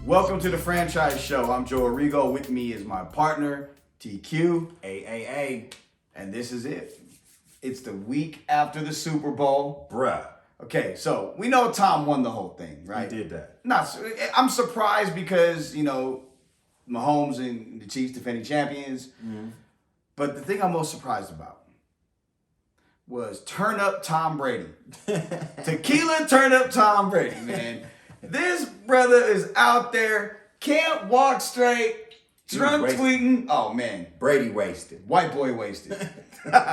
Welcome to the Franchise Show. I'm Joe Arrigo. With me is my partner, TQ. AAA. And this is it. It's the week after the Super Bowl. Bruh. Okay, so we know Tom won the whole thing, right? He did that. I'm surprised because, Mahomes and the Chiefs defending champions. Mm-hmm. But the thing I'm most surprised about was turn up Tom Brady. Tequila turn up Tom Brady, man. This brother is out there, can't walk straight, drunk tweeting. Oh, man. Brady wasted. White boy wasted. I'm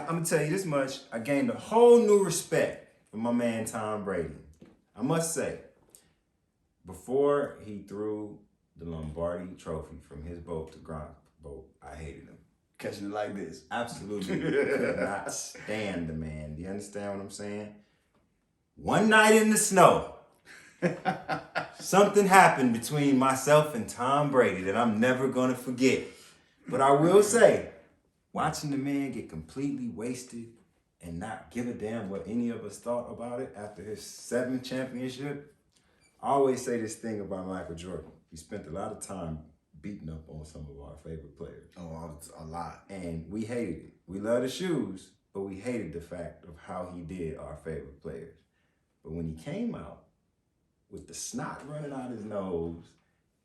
going to tell you this much. I gained a whole new respect for my man Tom Brady. I must say, before he threw the Lombardi trophy from his boat to Gronk's boat, I hated him. Catching it like this. Absolutely could not stand the man. Do you understand what I'm saying? One night in the snow, something happened between myself and Tom Brady that I'm never going to forget. But I will say, watching the man get completely wasted and not give a damn what any of us thought about it after his 7th championship, I always say this thing about Michael Jordan. He spent a lot of time beating up on some of our favorite players. Oh, a lot. And we hated it. We love the shoes, but we hated the fact of how he did our favorite players. But when he came out with the snot running out his nose,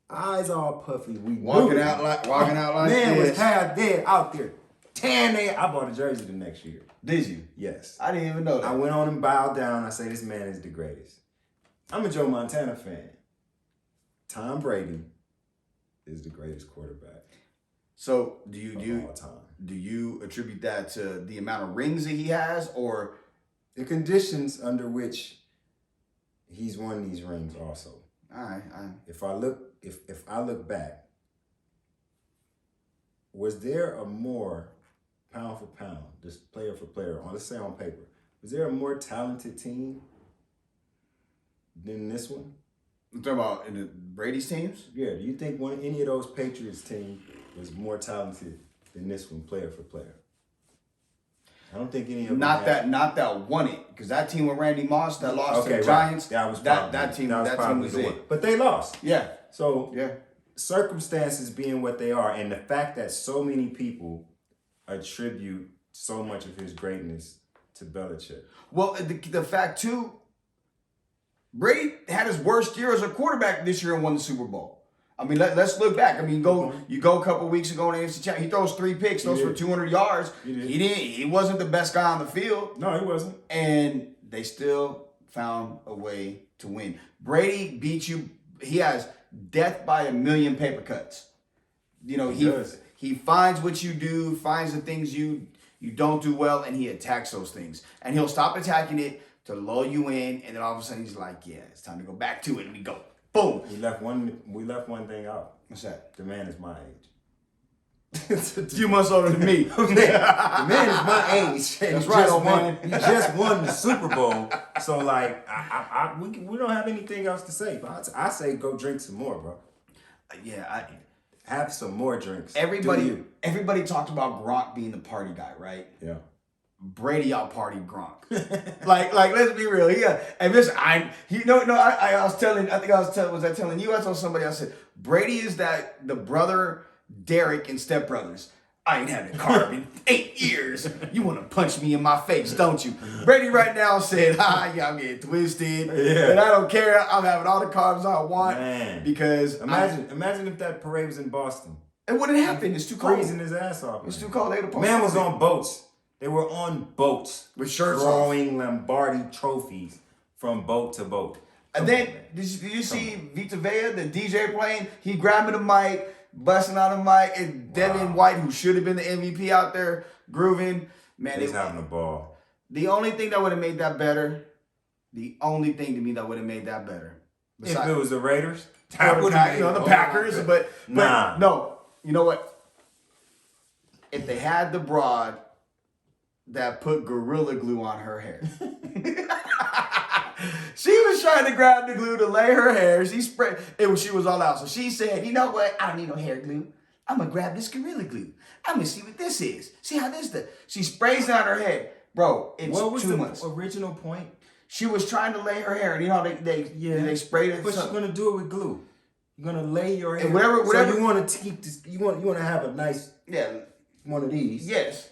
eyes all puffy, walking out like man this. Was half dead out there. Tan. I bought a jersey the next year. Did you? Yes. I didn't even know that. I went on and bowed down. I say this man is the greatest. I'm a Joe Montana fan. Tom Brady is the greatest quarterback. So of all time. Do you attribute that to the amount of rings that he has, or the conditions under which he's won these rings also? All right. If I look back, was there a more pound for pound, just player for player, or let's say on paper, was there a more talented team than this one? You talking about in the Brady's teams? Yeah. Do you think any of those Patriots teams was more talented than this one, player for player? I don't think any of them. Not that won it, because that team with Randy Moss that lost to the Giants. That team was it. But they lost. Yeah. So yeah. Circumstances being what they are, and the fact that so many people attribute so much of his greatness to Belichick. Well, the fact too, Brady had his worst year as a quarterback this year and won the Super Bowl. I mean, let's look back. I mean, you go a couple weeks ago in the AFC Championship, he throws 3 picks, those for 200 yards. He wasn't the best guy on the field. No, he wasn't. And they still found a way to win. Brady beat you. He has death by a million paper cuts. He finds what you do, finds the things you don't do well, and he attacks those things. And he'll stop attacking it to lull you in, and then all of a sudden he's like, yeah, it's time to go back to it, and we go. Boom. We left one thing out. What's that? The man is my age. A few months older than me. The man is my age. That's right, old man. He just won the Super Bowl. So, we don't have anything else to say. But I say go drink some more, bro. Yeah, have some more drinks. Everybody talked about Gronk being the party guy, right? Yeah. Brady out-partied Gronk. like, let's be real. Yeah, and this, I was telling you? I told somebody, I said, Brady is the brother Derek in Step Brothers. I ain't had a carb in 8 years. You want to punch me in my face, don't you? Brady right now said, yeah, I'm getting twisted. Yeah. And I don't care. I'm having all the carbs I want. Man. Because imagine if that parade was in Boston. It wouldn't happen. It's too cold. Freezing his ass off. It's too cold. Man was on boats. They were on boats with shirts throwing Lombardi trophies from boat to boat. And then, did you see Vita Vea, the DJ playing? He grabbing the mic, busting out the mic, and Devin White, who should have been the MVP out there, grooving. Man, he's having a ball. The only thing that would have made that better, if it was the Raiders, the Packers, but no, you know what? If they had the broad that put Gorilla Glue on her hair. She was trying to grab the glue to lay her hair. She was all out. So she said, you know what? I don't need no hair glue. I'm going to grab this Gorilla Glue. I'm going to see what this is. See how this does. She sprays it on her head. Bro, it's what was too the much. Original point? She was trying to lay her hair, and you know they sprayed it. But you're gonna do it with glue. You're gonna lay your hair. And whatever. So you want to keep this. You want to have a nice one of these. Yes.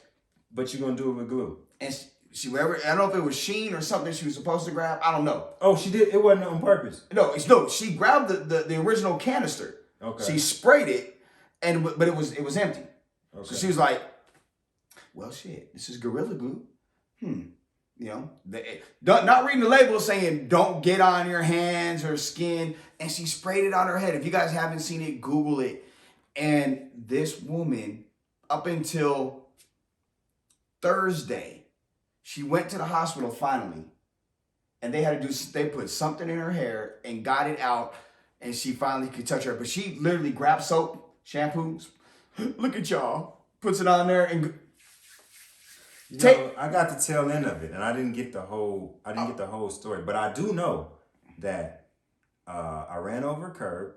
But you're gonna do it with glue. And she whatever. I don't know if it was sheen or something she was supposed to grab. I don't know. Oh, she did. It wasn't on purpose. No. She grabbed the original canister. Okay. She sprayed it, but it was empty. Okay. So she was like, "Well, shit, this is Gorilla Glue." You know, not reading the label saying don't get on your hands or skin, and she sprayed it on her head. If you guys haven't seen it, Google it. And this woman, up until Thursday, she went to the hospital finally, and they put something in her hair and got it out, and she finally could touch her. But she literally grabbed soap, shampoos. Look at y'all, puts it on there and. I got the tail end of it, and I didn't get the whole story. But I do know that I ran over a curb,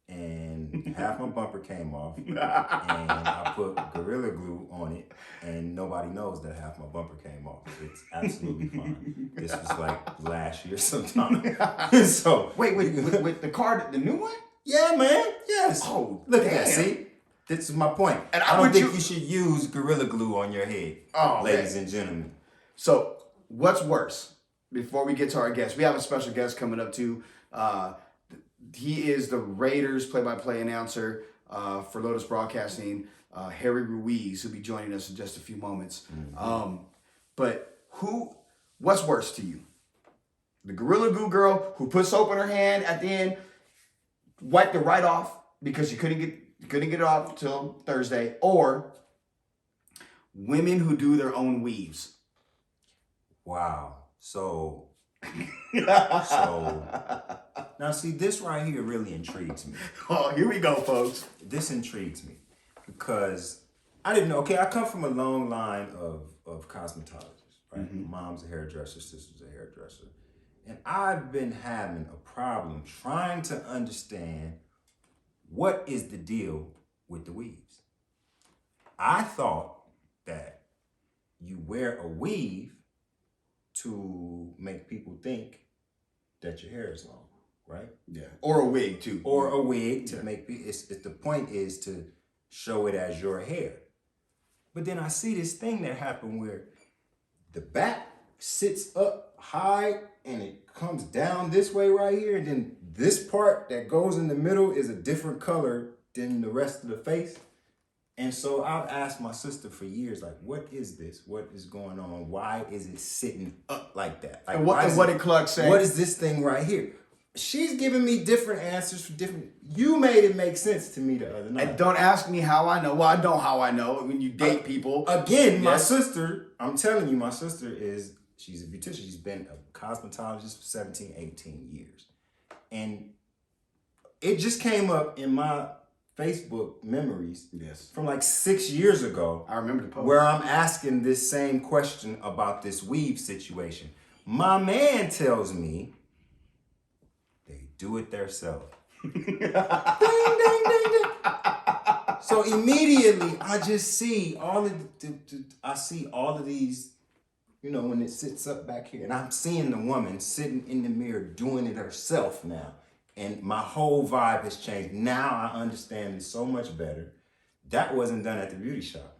and half my bumper came off, and I put Gorilla Glue on it, and nobody knows that half my bumper came off. It's absolutely fine. This was like last year sometime. So wait, with the car, the new one? Yeah, man. Yes. Oh, look at that. See. This is my point. And I don't think you should use Gorilla Glue on your head, ladies and gentlemen. So, what's worse? Before we get to our guest, we have a special guest coming up too. He is the Raiders play-by-play announcer for Lotus Broadcasting, Harry Ruiz, who'll be joining us in just a few moments. But what's worse to you? The Gorilla Glue girl who put soap in her hand at the end, wiped it right off because she couldn't get it off until Thursday, or women who do their own weaves. Wow. So now see, this right here really intrigues me. Oh, here we go, folks. This intrigues me because I didn't know. Okay, I come from a long line of cosmetologists, right? Mm-hmm. Mom's a hairdresser, sister's a hairdresser. And I've been having a problem trying to understand what is the deal with the weaves? I thought that you wear a weave to make people think that your hair is long, right? Yeah. Or a wig too. Or a wig to make the point is to show it as your hair. But then I see this thing that happened where the back sits up high and it comes down this way right here, and then this part that goes in the middle is a different color than the rest of the face. And so I've asked my sister for years, like, what is this? What is going on? Why is it sitting up like that? Like, and what did Clark say? What is this thing right here? She's giving me different answers for different. You made it make sense to me the other night. And don't ask me how I know. Well, I know how I know when you date people. Again, my sister, I'm telling you, my sister she's a beautician. She's been a cosmetologist for 17, 18 years. And it just came up in my Facebook memories from like 6 years ago. I remember the post. Where I'm asking this same question about this weave situation. My man tells me they do it themselves. Ding, ding, ding, ding. So immediately I just see all of these, you know, when it sits up back here, and I'm seeing the woman sitting in the mirror doing it herself now. And my whole vibe has changed. Now I understand it so much better. That wasn't done at the beauty shop.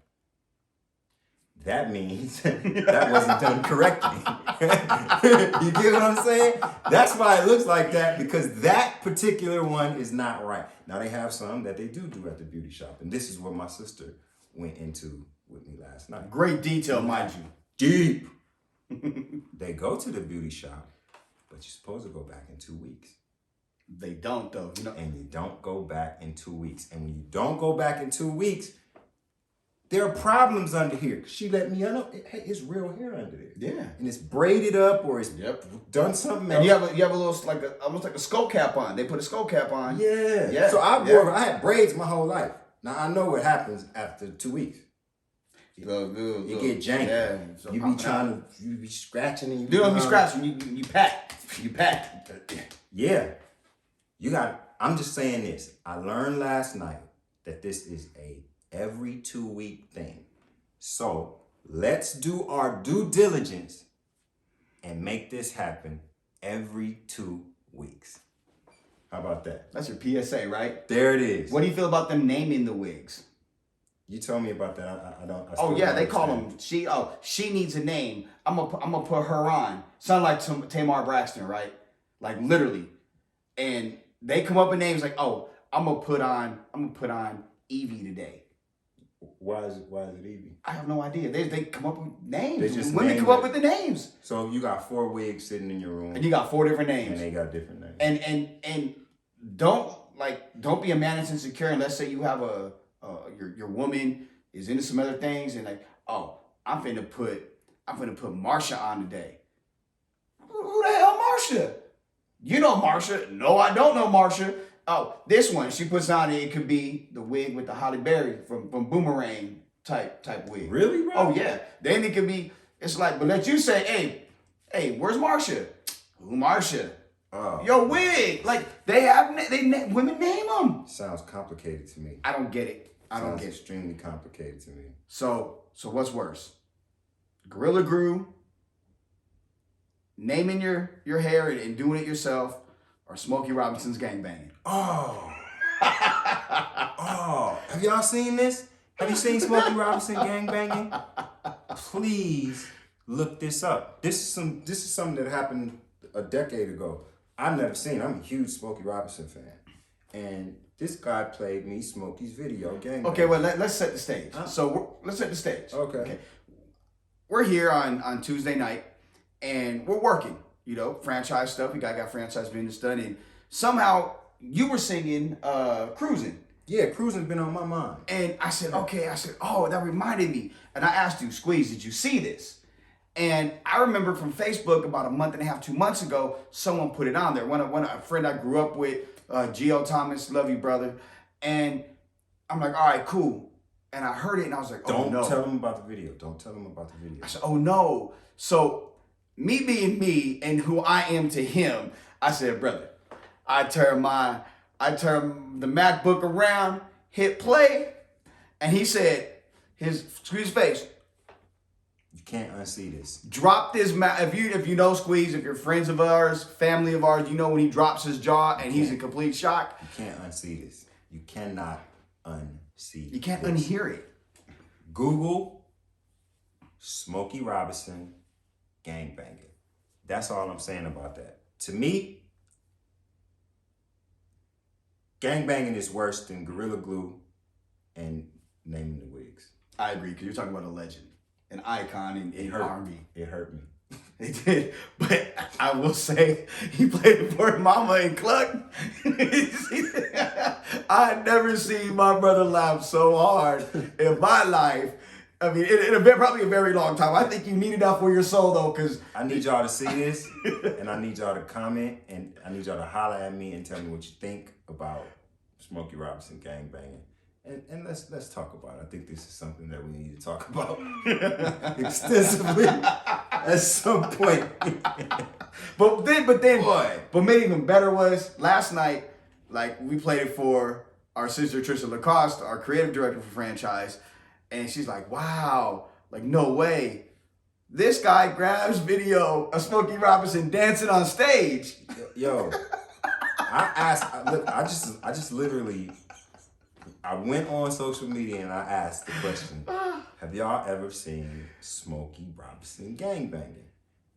That means that wasn't done correctly. You get what I'm saying? That's why it looks like that, because that particular one is not right. Now they have some that they do at the beauty shop. And this is what my sister went into with me last night. Great detail, mind you. Deep. They go to the beauty shop, but you're supposed to go back in 2 weeks. They don't, though. You know? And you don't go back in 2 weeks. And when you don't go back in 2 weeks, there are problems under here. She let me know, hey, it's real hair under there. Yeah. And it's braided up or it's done something else. And you have a little, almost like a skull cap on. They put a skull cap on. Yeah. Yeah. So I had braids my whole life. Now I know what happens after 2 weeks. You get janky. Yeah, so you be scratching and you don't be scratching. You pat. You pat. Yeah. I'm just saying this. I learned last night that this is a every 2 week thing. So let's do our due diligence and make this happen every 2 weeks. How about that? That's your PSA, right? There it is. What do you feel about them naming the wigs? You told me about that. I don't. Oh yeah, they call them. She needs a name. I'm gonna put her on. Sound like Tamar Braxton, right? Like literally, and they come up with names like, oh, I'm gonna put on Evie today. Why is it Evie? I have no idea. They come up with names. They just Women come up with the names. So you got 4 wigs sitting in your room, and you got 4 different names, and they got different names. And don't be a man that's insecure. And let's say you have your woman is into some other things, and like, oh, I'm finna put Marsha on today. Who the hell Marsha? You know Marsha? No, I don't know Marsha. Oh, this one she puts on it could be the wig with the Holly Berry from Boomerang type wig. Really, bro? Oh yeah. Then it could be. It's like, but let you say, hey, where's Marsha? Who Marsha? Oh. Your wig. Like women name them. Sounds complicated to me. I don't get it. Sounds extremely complicated to me. So what's worse? Gorilla Glue, naming your hair and doing it yourself, or Smokey Robinson's gangbanging? Oh. Oh. Have y'all seen this? Have you seen Smokey Robinson gangbanging? Please look this up. This is something that happened a decade ago. I've never seen it. I'm a huge Smokey Robinson fan. And this guy played me Smokey's video gangbanging. Okay, well, let's set the stage. Let's set the stage. Okay. We're here on Tuesday night, and we're working, franchise stuff. We got franchise business done, and somehow you were singing Cruising. Yeah, Cruising's been on my mind. And I said, okay. I said, oh, that reminded me. And I asked you, Squeeze, did you see this? And I remember from Facebook about a month and a half, 2 months ago, someone put it on there. A friend I grew up with, Gio Thomas, love you, brother. And I'm like, all right, cool. And I heard it, and I was like, oh, no. Don't tell them about the video. Don't tell them about the video. I said, oh, no. So me being me and who I am to him, I said, brother, I turn the MacBook around, hit play, and he said, his face, you can't unsee this. Drop this. If you know Squeeze, if you're friends of ours, family of ours, you know when he drops his jaw and he's in complete shock. You can't unsee this. You cannot unsee. You can't this. unhear it. Google Smokey Robinson gangbanging. That's all I'm saying about that. To me, gangbanging is worse than Gorilla Glue and naming the wigs. I agree, because you're talking about a legend, an icon in R&B. It hurt me. It did, but I will say he played it for Mama and Cluck. I had never seen my brother laugh so hard in my life. I mean, it'll be probably a very long time. I think you needed that for your soul, though, because I need y'all to see this, and I need y'all to comment, and I need y'all to holler at me and tell me what you think about Smokey Robinson gangbanging. And let's talk about it. I think this is something that we need to talk about extensively at some point. but made even better was last night, like we played it for our sister Trisha Lacoste, our creative director for franchise, and she's like, wow, like no way. This guy grabs video of Smokey Robinson dancing on stage. Yo, I just literally I went on social media and I asked the question, have y'all ever seen Smokey Robinson gangbanging?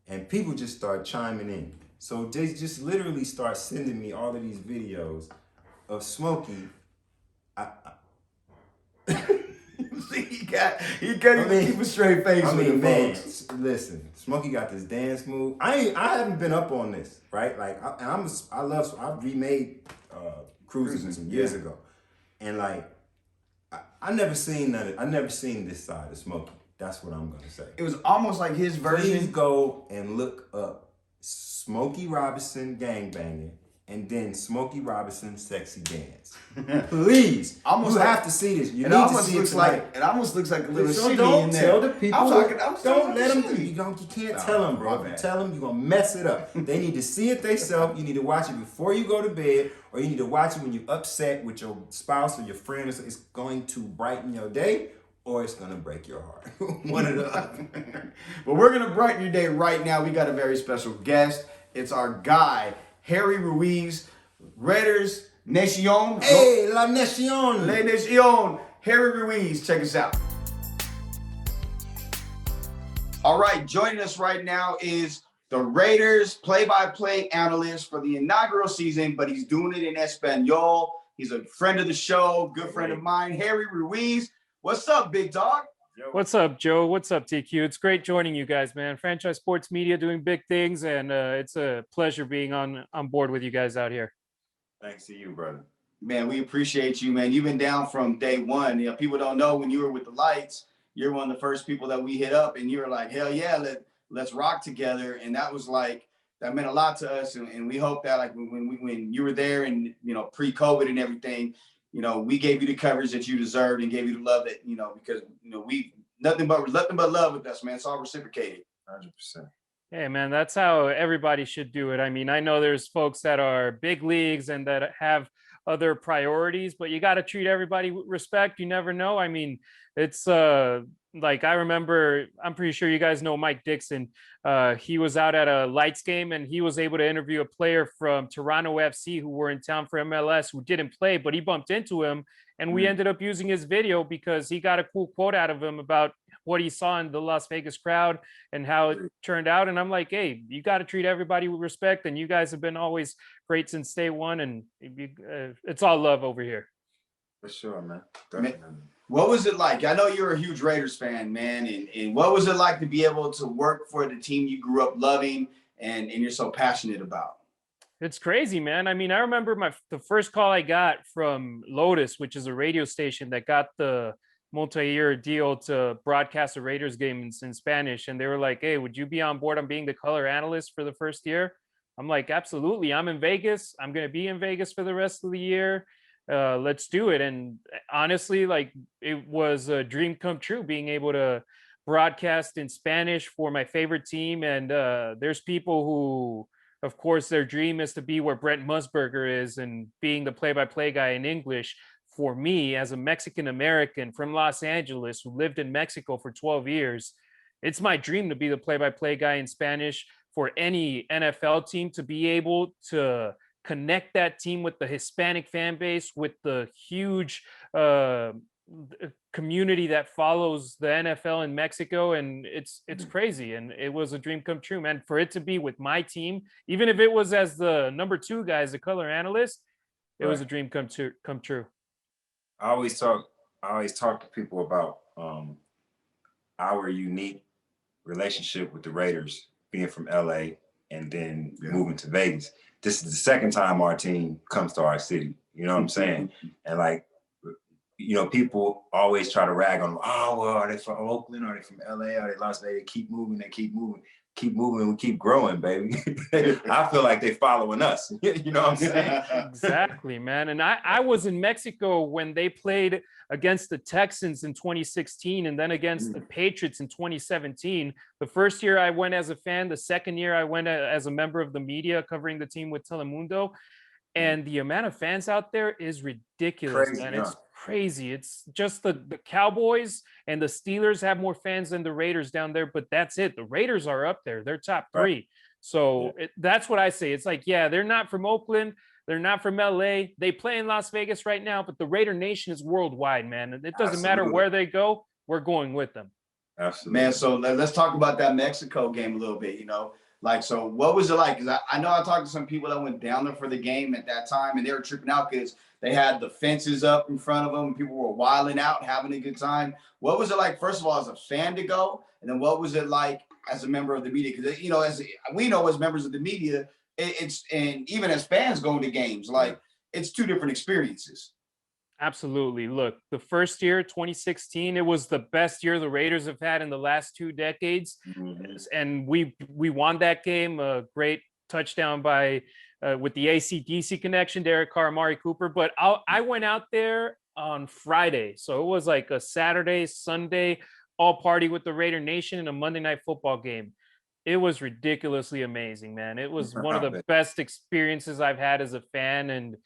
And people just start chiming in. So they just literally start sending me all of these videos of Smokey. He can't even keep a straight face with him, man, folks. listen, Smokey got this dance move. I haven't been up on this, right? Like I remade Cruising some years ago. And like, I never seen none of, I never seen this side of Smokey. That's what I'm gonna say. It was almost like his version. Please go and look up Smokey Robinson gangbanging and then Smokey Robinson sexy dance. Please, you have to see this. You need to see it tonight. It almost looks like a little So shitty don't in there. tell the people. Don't let them. Shitty. You can't tell them, bro. If you tell them, you're gonna mess it up. They need to see it themselves. You need to watch it before you go to bed, or you need to watch it when you're upset with your spouse or your friend. It's going to brighten your day, or it's gonna break your heart. One of the other. But we're gonna brighten your day right now. We got a very special guest. It's our guy, Harry Ruiz, Raiders Nation. Hey, La Nation! La Nation. Harry Ruiz, check us out. All right, joining us right now is the Raiders play-by-play analyst for the inaugural season, but he's doing it in Espanol. He's a friend of the show, good friend of mine, Harry Ruiz. What's up, big dog? What's up, Joe? What's up, TQ? It's great joining you guys, man. Franchise Sports Media doing big things, and it's a pleasure being on board with you guys out here. Thanks to you, brother. Man, we appreciate you, man. You've been down from day one. You know, people don't know when you were with the Lights, you're one of the first people that we hit up, and you were like, hell yeah, let's rock together. And that was like, that meant a lot to us. And we hope that like when you were there and, you know, pre-COVID and everything, you know, we gave you the coverage that you deserved and gave you the love that, you know, because, you know, we nothing but love with us, man. It's all reciprocated. 100%. Hey, man, that's how everybody should do it. I mean, I know there's folks that are big leagues and that have other priorities, but you got to treat everybody with respect. You never know. I mean, it's like I remember, I'm pretty sure you guys know Mike Dixon. He was out at a Lights game and he was able to interview a player from Toronto FC who were in town for MLS who didn't play, but he bumped into him. And we ended up using his video because he got a cool quote out of him about what he saw in the Las Vegas crowd and how it turned out. And I'm like, hey, you got to treat everybody with respect. And you guys have been always great since day one. And it's all love over here. For sure, man. Definitely. What was it like? I know you're a huge Raiders fan, man. And what was it like to be able to work for the team you grew up loving and you're so passionate about? It's crazy, man. I mean, I remember the first call I got from Lotus, which is a radio station that got the multi-year deal to broadcast a Raiders game in Spanish. And they were like, hey, would you be on board on being the color analyst for the first year? I'm like, absolutely. I'm in Vegas. I'm going to be in Vegas for the rest of the year. Let's do it. And honestly, like it was a dream come true being able to broadcast in Spanish for my favorite team. And there's people who, of course, their dream is to be where Brent Musburger is and being the play-by-play guy in English. For me, as a Mexican American from Los Angeles who lived in Mexico for 12 years, it's my dream to be the play-by-play guy in Spanish for any NFL team, to be able to connect that team with the Hispanic fan base, with the huge community that follows the NFL in Mexico. And it's crazy. And it was a dream come true, man. For it to be with my team, even if it was as the number 2 guy, as a color analyst, it was a dream come true. I always talk to people about our unique relationship with the Raiders, being from LA and then moving to Vegas. This is the second time our team comes to our city. You know what I'm saying? And like, you know, people always try to rag on them. Oh, well, are they from Oakland? Are they from LA? Are they Las Vegas? They keep moving. We keep growing, baby. I feel like they're following us. You know what I'm saying? Exactly, man. And I was in Mexico when they played against the Texans in 2016 and then against the Patriots in 2017. The first year I went as a fan. The second year I went as a member of the media covering the team with Telemundo. And the amount of fans out there is ridiculous, Crazy, man. yeah. It's crazy. It's just the Cowboys and the Steelers have more fans than the Raiders down there, but that's it. The Raiders are up there. They're top 3. Right. So that's what I say. It's like, yeah, they're not from Oakland. They're not from LA. They play in Las Vegas right now, but the RaiderNation is worldwide, man. It doesn't matter where they go. We're going with them. Absolutely. Man, so let's talk about that Mexico game a little bit, you know. Like, so what was it like? Because I know I talked to some people that went down there for the game at that time, and they were tripping out because they had the fences up in front of them. And people were wilding out, having a good time. What was it like, first of all, as a fan to go? And then what was it like as a member of the media? Because, you know, as we know as members of the media, and even as fans going to games, like it's 2 different experiences. Absolutely. Look, the first year, 2016, it was the best year the Raiders have had in the last 2 decades. And we won that game. A great touchdown by with the AC/DC connection, Derek Carr, Amari Cooper. But I went out there on Friday. So it was like a Saturday, Sunday, all party with the Raider Nation in a Monday Night Football game. It was ridiculously amazing, man. It was one of the best experiences I've had as a fan. And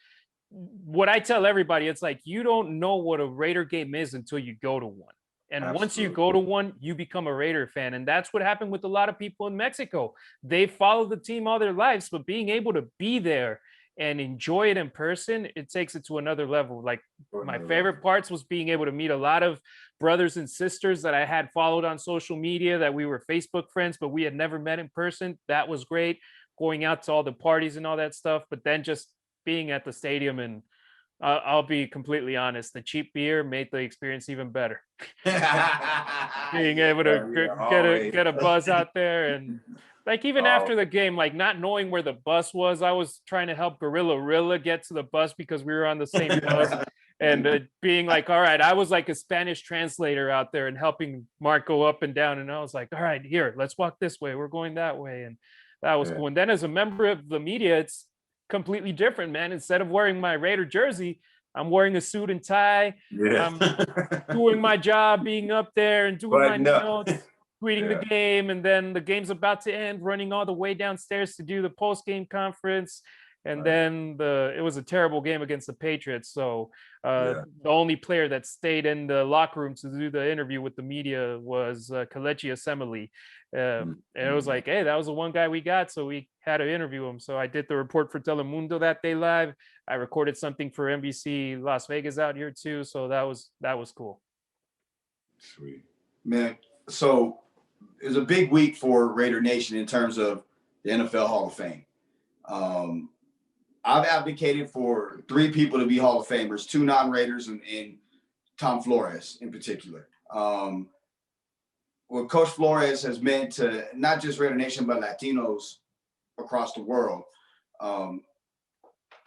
what I tell everybody, it's like, you don't know what a Raider game is until you go to one. And once you go to one, you become a Raider fan. And that's what happened with a lot of people in Mexico. They followed the team all their lives, but being able to be there and enjoy it in person, it takes it to another level. Like my favorite parts was being able to meet a lot of brothers and sisters that I had followed on social media, that we were Facebook friends, but we had never met in person. That was great. Going out to all the parties and all that stuff, but then just being at the stadium, and I'll be completely honest, the cheap beer made the experience even better. Being able to get a buzz out there, and like even after the game, like not knowing where the bus was, I was trying to help Gorilla Rilla get to the bus because we were on the same bus. And being like, all right, I was like a Spanish translator out there and helping Mark go up and down. And I was like, all right, here, let's walk this way. We're going that way. And that was cool. And then as a member of the media, it's completely different, man. Instead of wearing my Raider jersey, I'm wearing a suit and tie. I'm doing my job, being up there and doing my notes, tweeting the game. And then the game's about to end, running all the way downstairs to do the post-game conference. And then it was a terrible game against the Patriots. So the only player that stayed in the locker room to do the interview with the media was Kelechi Osemele. And it was like, hey, that was the one guy we got. So we had to interview him. So I did the report for Telemundo that day live. I recorded something for NBC Las Vegas out here too. So that was cool. Sweet, man. So it was a big week for Raider Nation in terms of the NFL Hall of Fame. I've advocated for 3 people to be Hall of Famers, 2 non-Raiders and Tom Flores in particular. What Coach Flores has meant to not just Raider Nation, but Latinos across the world. I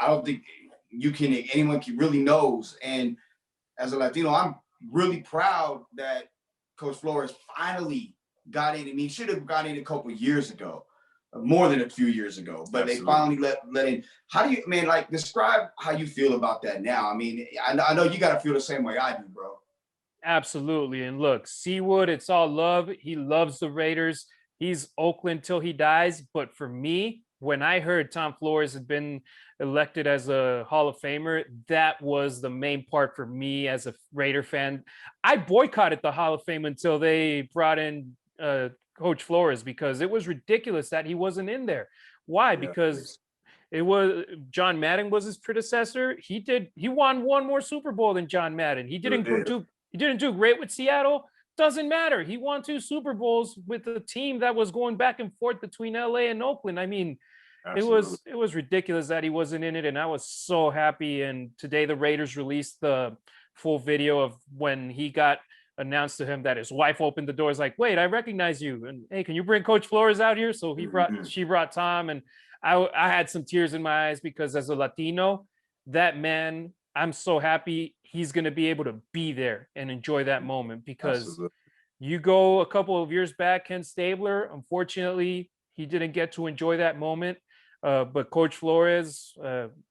don't think anyone really knows. And as a Latino, I'm really proud that Coach Flores finally got in, and he should have got in a couple of years ago. More than a few years ago, but Absolutely. They finally let in. How do you, man, like describe how you feel about that now? I mean, I know you got to feel the same way I do, bro. Absolutely. And look, Seawood, it's all love. He loves the Raiders. He's Oakland till he dies. But for me, when I heard Tom Flores had been elected as a Hall of Famer, that was the main part for me as a Raider fan. I boycotted the Hall of Fame until they brought in Coach Flores, because it was ridiculous that he wasn't in there. Why? Because it was John Madden was his predecessor. He won one more Super Bowl than John Madden. He didn't do great with Seattle. Doesn't matter. He won 2 Super Bowls with a team that was going back and forth between LA and Oakland. I mean, Absolutely. It was ridiculous that he wasn't in it, and I was so happy. And today the Raiders released the full video of when he got announced to him that his wife opened the doors, like, wait, I recognize you, and hey, can you bring Coach Flores out here? So she brought Tom, and I had some tears in my eyes, because as a Latino, that man, I'm so happy he's going to be able to be there and enjoy that moment, because Absolutely. You go a couple of years back, Ken Stabler, unfortunately, he didn't get to enjoy that moment. But Coach Flores,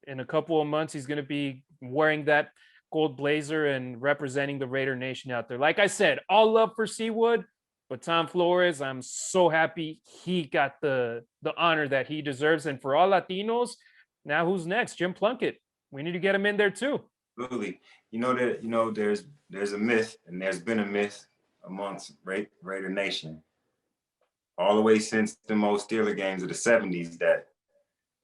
in a couple of months, he's going to be wearing that gold blazer and representing the Raider Nation out there. Like I said, all love for Seawood, but Tom Flores, I'm so happy he got the honor that he deserves. And for all Latinos, now who's next? Jim Plunkett. We need to get him in there too. Absolutely. There's a myth, and there's been a myth amongst Raider Nation all the way since the most Steeler games of the 70s that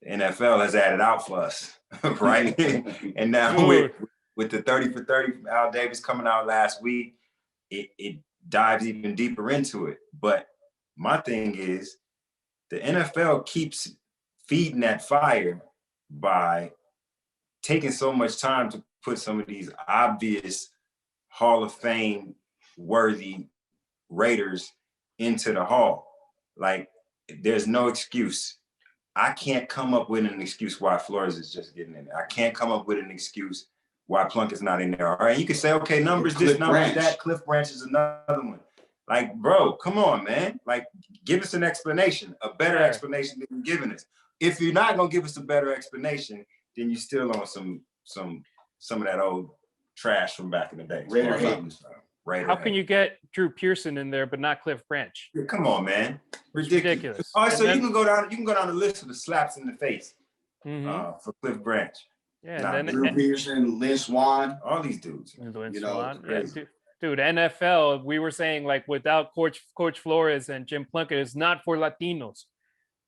the NFL has added out for us, right? And now with the 30 for 30 from Al Davis coming out last week, it dives even deeper into it. But my thing is, the NFL keeps feeding that fire by taking so much time to put some of these obvious Hall of Fame worthy Raiders into the Hall. Like, there's no excuse. I can't come up with an excuse why Flores is just getting in there. I can't come up with an excuse why Plunkett's not in there. All right, you can say, okay, numbers this, numbers that. Cliff Branch is another one. Like, bro, come on, man. Like, give us an explanation, a better explanation than you're giving us. If you're not gonna give us a better explanation, then you're still on some of that old trash from back in the day. How can you get Drew Pearson in there but not Cliff Branch? Yeah, come on, man. Ridiculous. All right, so you can go down the list of the slaps in the face for Cliff Branch. Yeah, and then Drew Pearson, Lynn Swann, all these dudes. Lynn Swann, yeah. Dude, NFL, we were saying like without Coach Flores and Jim Plunkett, it's not for Latinos.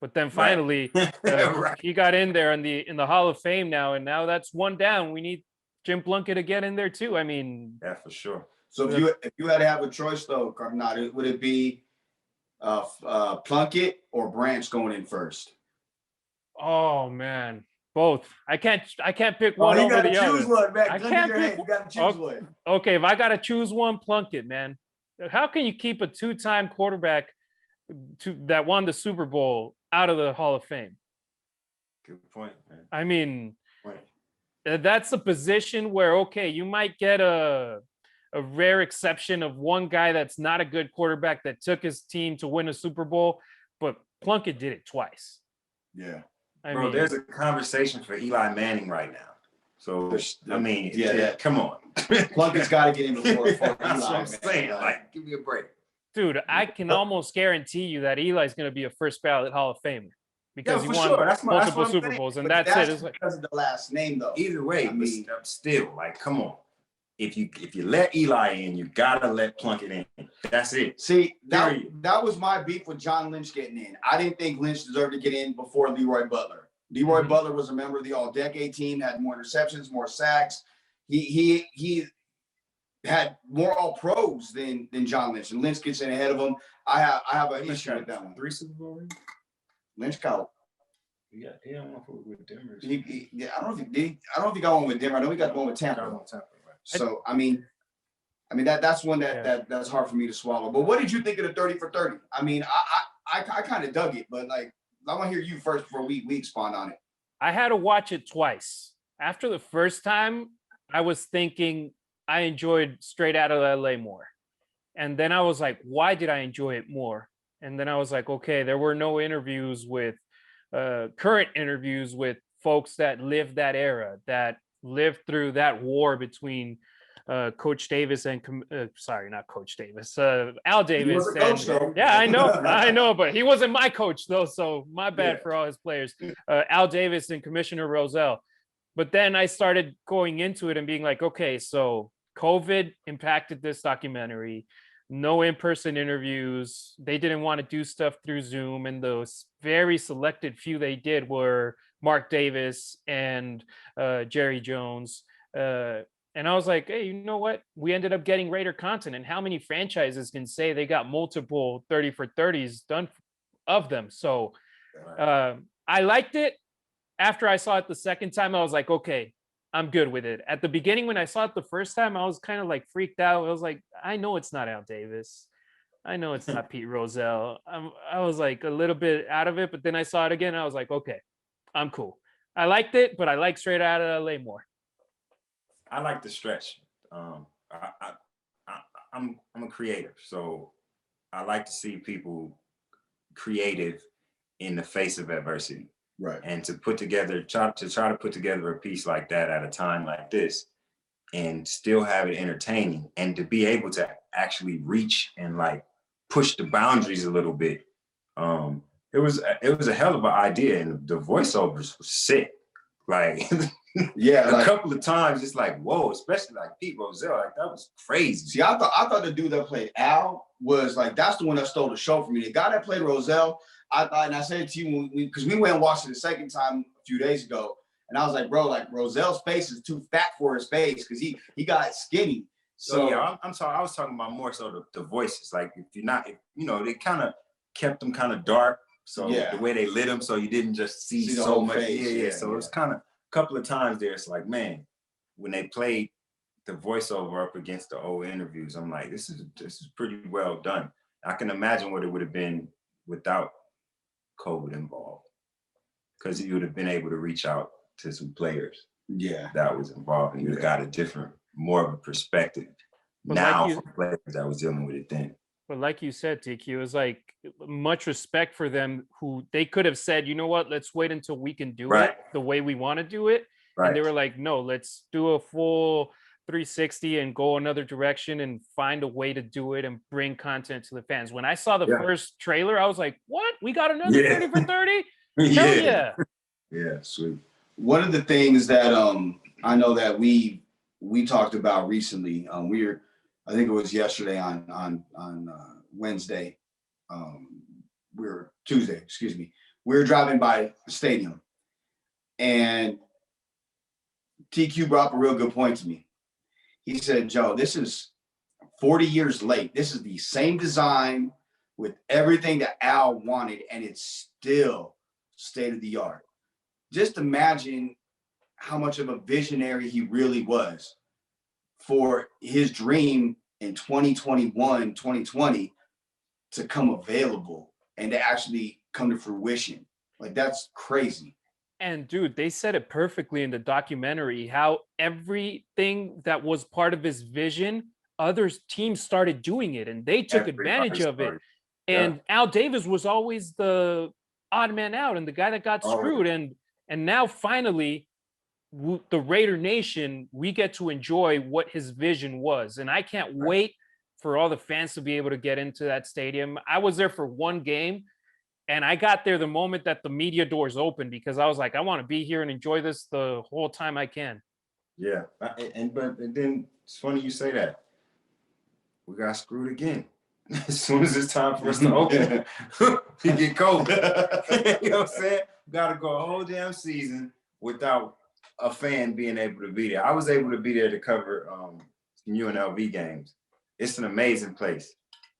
But then finally, Right. he got in there in the Hall of Fame now, and now that's one down. We need Jim Plunkett to get in there too. I mean, Yeah, for sure. So if you had to have a choice though, Cardinal, would it be Plunkett or Branch going in first? oh man, both. I can't pick one you over gotta the choose other. one, man. I Gun to can't your pick head. You gotta choose okay, one. okay, if I gotta choose one, Plunkett, man. How can you keep a two-time quarterback that won the Super Bowl out of the Hall of Fame? Good point, man. I mean, Point. that's a position where okay, you might get a rare exception of one guy that's not a good quarterback that took his team to win a Super Bowl, but Plunkett did it twice. Yeah. Bro, there's a conversation for Eli Manning right now. So I mean, come on. Plunkett's got to get in before Eli. That's what I'm saying. Like, give me a break. Dude, I can almost guarantee you that Eli's going to be a first ballot Hall of Famer because he won multiple Super Bowls, and that's it. It's like, because of the last name, though. Either way, I mean, but still, like, come on. If you let Eli in, you gotta let Plunkett in. That's it. See, that was my beef with John Lynch getting in. I didn't think Lynch deserved to get in before Leroy Butler. Leroy Butler was a member of the All-Decade team, had more interceptions, more sacks. He had more All-Pros than John Lynch, and Lynch gets in ahead of him. I have an issue with that one. 3 Super Bowl rings? Lynch got. Yeah, he don't know who with Denver. I don't think he got one with Denver. I know he got one with Tampa. So I mean that's one that's hard for me to swallow. But what did you think of the 30 for 30? I mean, I kind of dug it, but like I want to hear you first before we expand on it. I had to watch it twice. After the first time, I was thinking I enjoyed Straight Outta LA more. And then I was like, why did I enjoy it more? And then I was like, okay, there were no interviews with current interviews with folks that lived that era, that lived through that war between Coach Davis and not Coach Davis, Al Davis. Yeah, I know, but he wasn't my coach though, so my bad for all his players. Al Davis and Commissioner Rozelle. But then I started going into it and being like, okay, so COVID impacted this documentary. No in-person interviews. They didn't want to do stuff through Zoom, and those very selected few they did were Mark Davis and Jerry Jones. And I was like, hey, you know what? We ended up getting Raider content. And how many franchises can say they got multiple 30 for 30s done of them? So I liked it. After I saw it the second time, I was like, okay, I'm good with it. At the beginning, when I saw it the first time, I was kind of like freaked out. I was like, I know it's not Al Davis. I know it's not Pete Rozelle. I was like a little bit out of it, but then I saw it again. And I was like, okay, I'm cool. I liked it, but I like Straight Outta LA more. I like the stretch. I'm a creative, so I like to see people creative in the face of adversity. Right. And to try to put together a piece like that at a time like this and still have it entertaining and to be able to actually reach and like push the boundaries a little bit. It was a hell of an idea, and the voiceovers were sick. Like a couple of times, it's like, whoa, especially like Pete Rozelle, like that was crazy. See, I thought the dude that played Al was like, that's the one that stole the show for me. The guy that played Rozelle, I thought, and I said it to you because we went and watched it the second time a few days ago, and I was like, bro, like Rozelle's face is too fat for his face because he got skinny. So yeah, I'm sorry, I was talking about more so the voices. Like they kind of kept them kind of dark. So the way they lit them, so you didn't just see so much. So it was kind of a couple of times there. It's like, man, when they played the voiceover up against the old interviews, I'm like, this is pretty well done. I can imagine what it would have been without COVID involved, because you would have been able to reach out to some players that was involved, and you would have got more of a perspective now from players that was dealing with it then. But like you said, TQ, it was like much respect for them, who they could have said, you know what, let's wait until we can do it the way we want to do it. Right. And they were like, no, let's do a full 360 and go another direction and find a way to do it and bring content to the fans. When I saw the first trailer, I was like, what? We got another 30 for 30? Hell yeah. Yeah, sweet. One of the things that I know that we talked about recently, I think it was yesterday on Wednesday. Tuesday, excuse me. We were driving by the stadium, and TQ brought up a real good point to me. He said, Joe, this is 40 years late. This is the same design with everything that Al wanted, and it's still state of the art. Just imagine how much of a visionary he really was for his dream in 2021, 2020 to come available and to actually come to fruition. Like, that's crazy. And dude, they said it perfectly in the documentary how everything that was part of his vision, other teams started doing it and they took advantage of it. And Al Davis was always the odd man out and the guy that got screwed. And now finally, the Raider Nation, we get to enjoy what his vision was. And I can't wait for all the fans to be able to get into that stadium. I was there for one game. And I got there the moment that the media doors opened because I was like, I want to be here and enjoy this the whole time I can. Yeah, but then it's funny you say that. We got screwed again. As soon as it's time for us to open, we get cold. You know what I'm saying? We got to go a whole damn season without a fan being able to be there. I was able to be there to cover some UNLV games. It's an amazing place.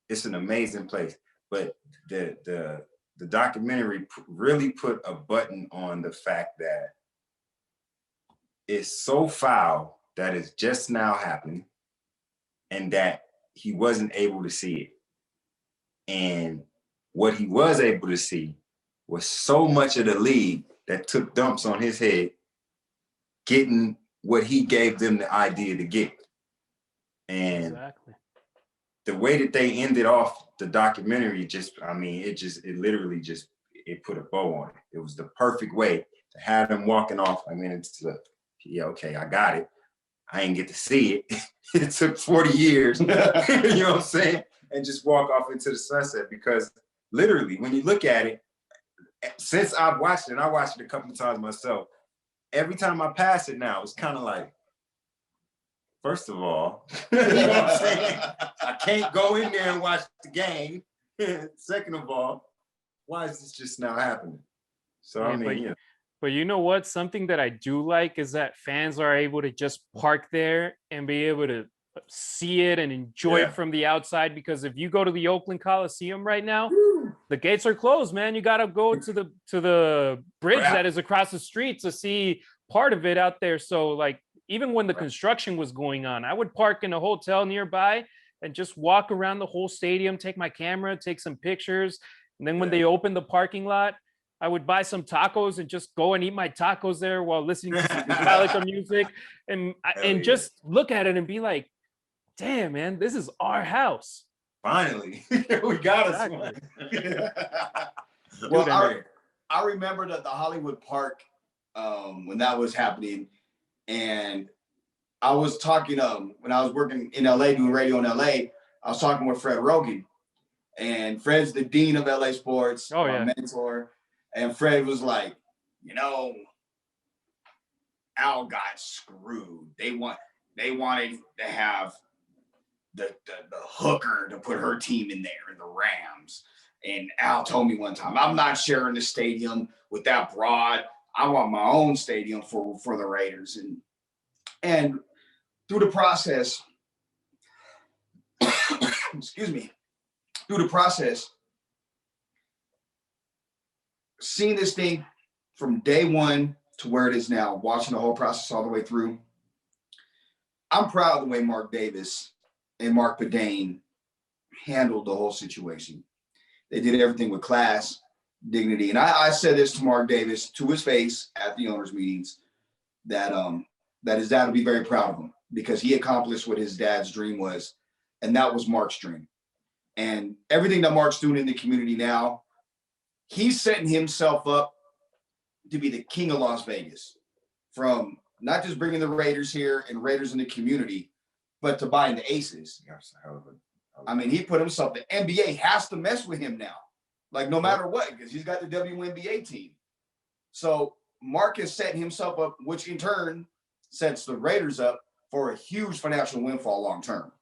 It's an amazing place. But the documentary really put a button on the fact that it's so foul that it's just now happening and that he wasn't able to see it. And what he was able to see was so much of the league that took dumps on his head, getting what he gave them the idea to get. And the way that they ended off the documentary, it literally put a bow on it. It was the perfect way to have them walking off. I mean, okay, I got it. I ain't get to see it. It took 40 years, you know what I'm saying? And just walk off into the sunset because literally, when you look at it, since I've watched it, and I watched it a couple of times myself, every time I pass it now, it's kind of like, first of all, you know what I'm saying? I can't go in there and watch the game. Second of all, why is this just now happening? So, But you know what? Something that I do like is that fans are able to just park there and be able to see it and enjoy it from the outside. Because if you go to the Oakland Coliseum right now, the gates are closed, man. You got to go to the bridge that is across the street to see part of it out there. So, like, even when the construction was going on, I would park in a hotel nearby and just walk around the whole stadium, take my camera, take some pictures. And then when they opened the parking lot, I would buy some tacos and just go and eat my tacos there while listening to some Metallica music and just look at it and be like, damn, man, this is our house. Finally, we got us one. Well, I remember that the Hollywood Park, when that was happening, and I was talking when I was working in LA doing radio in LA, I was talking with Fred Rogan, and Fred's the dean of LA sports, my mentor, and Fred was like, Al got screwed. They wanted to have the hooker to put her team in there, the Rams. And Al told me one time, I'm not sharing the stadium with that broad. I want my own stadium for the Raiders. And through the process, seeing this thing from day one to where it is now, watching the whole process all the way through, I'm proud of the way Mark Davis and Mark Pedane handled the whole situation. They did everything with class, dignity. And I said this to Mark Davis to his face at the owners' meetings, that his dad would be very proud of him because he accomplished what his dad's dream was. And that was Mark's dream. And everything that Mark's doing in the community now, he's setting himself up to be the king of Las Vegas, from not just bringing the Raiders here and Raiders in the community, but to buying the Aces. I mean, he put himself, the NBA has to mess with him now, like no matter what, because he's got the WNBA team. So Mark is setting himself up, which in turn sets the Raiders up for a huge financial windfall long term.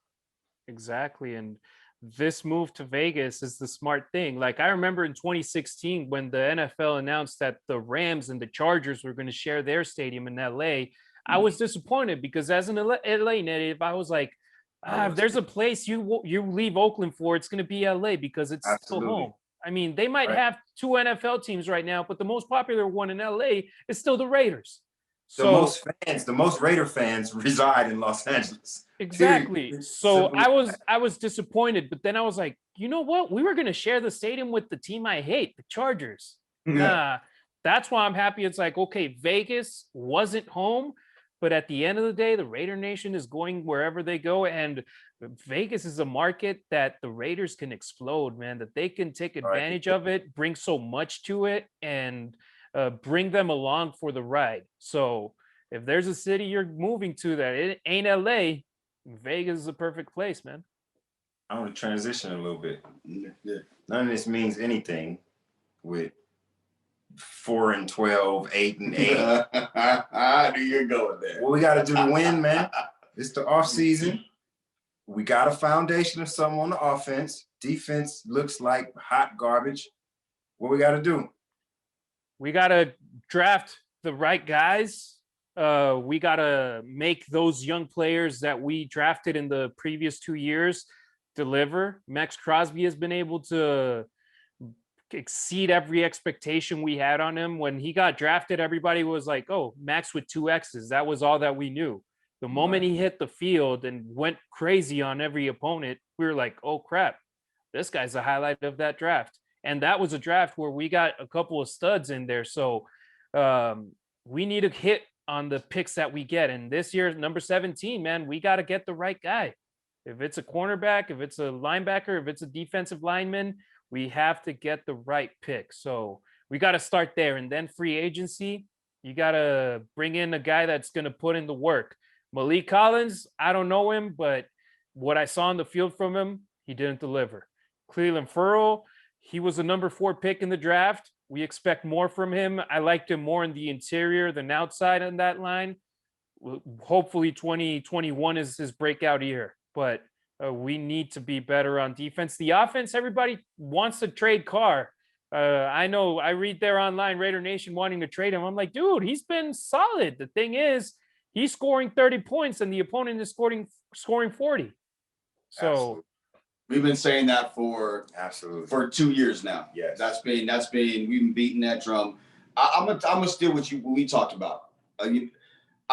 Exactly. And this move to Vegas is the smart thing. Like I remember in 2016 when the NFL announced that the Rams and the Chargers were going to share their stadium in LA, I was disappointed because as an LA native, I was like, if there's a place you leave Oakland for, it's going to be LA because it's still Absolutely. home. I mean, they might Right. have two NFL teams right now, but the most popular one in LA is still the Raiders. The most Raider fans reside in Los Angeles. Exactly. Period. So Simple. I was disappointed, but then I was like, you know what? We were gonna share the stadium with the team I hate, the Chargers. Nah, that's why I'm happy. It's like, okay, Vegas wasn't home, but at the end of the day, the Raider Nation is going wherever they go, and Vegas is a market that the Raiders can explode, man. That they can take advantage of it, bring so much to it, and bring them along for the ride. So if there's a city you're moving to that it ain't LA, Vegas is a perfect place, man. I want to transition a little bit. None of this means anything with 4-12, 8-8. I knew you're going there. What we got to do to win, man? It's the off season. We got a foundation of something on the offense. Defense looks like hot garbage. What we got to do? We got to draft the right guys. We got to make those young players that we drafted in the previous 2 years deliver. Max Crosby has been able to exceed every expectation we had on him. When he got drafted, everybody was like, oh, Max with 2 X's. That was all that we knew. The moment he hit the field and went crazy on every opponent, we were like, oh, crap, this guy's the highlight of that draft. And that was a draft where we got a couple of studs in there. So we need to hit on the picks that we get. And this year, number 17, man, we got to get the right guy. If it's a cornerback, if it's a linebacker, if it's a defensive lineman, we have to get the right pick. So we got to start there. And then free agency, you got to bring in a guy that's going to put in the work. Malik Collins, I don't know him, but what I saw on the field from him, he didn't deliver. Cleveland Ferrell, he was a number 4 pick in the draft. We expect more from him. I liked him more in the interior than outside on that line. Hopefully 2021 is his breakout year, but we need to be better on defense. The offense, everybody wants to trade Carr. I know I read there online, Raider Nation wanting to trade him. I'm like, dude, he's been solid. The thing is, he's scoring 30 points and the opponent is scoring 40. So Absolutely. We've been saying that for 2 years now. Yes. That's been we've been beating that drum. I'm gonna steal what we talked about. I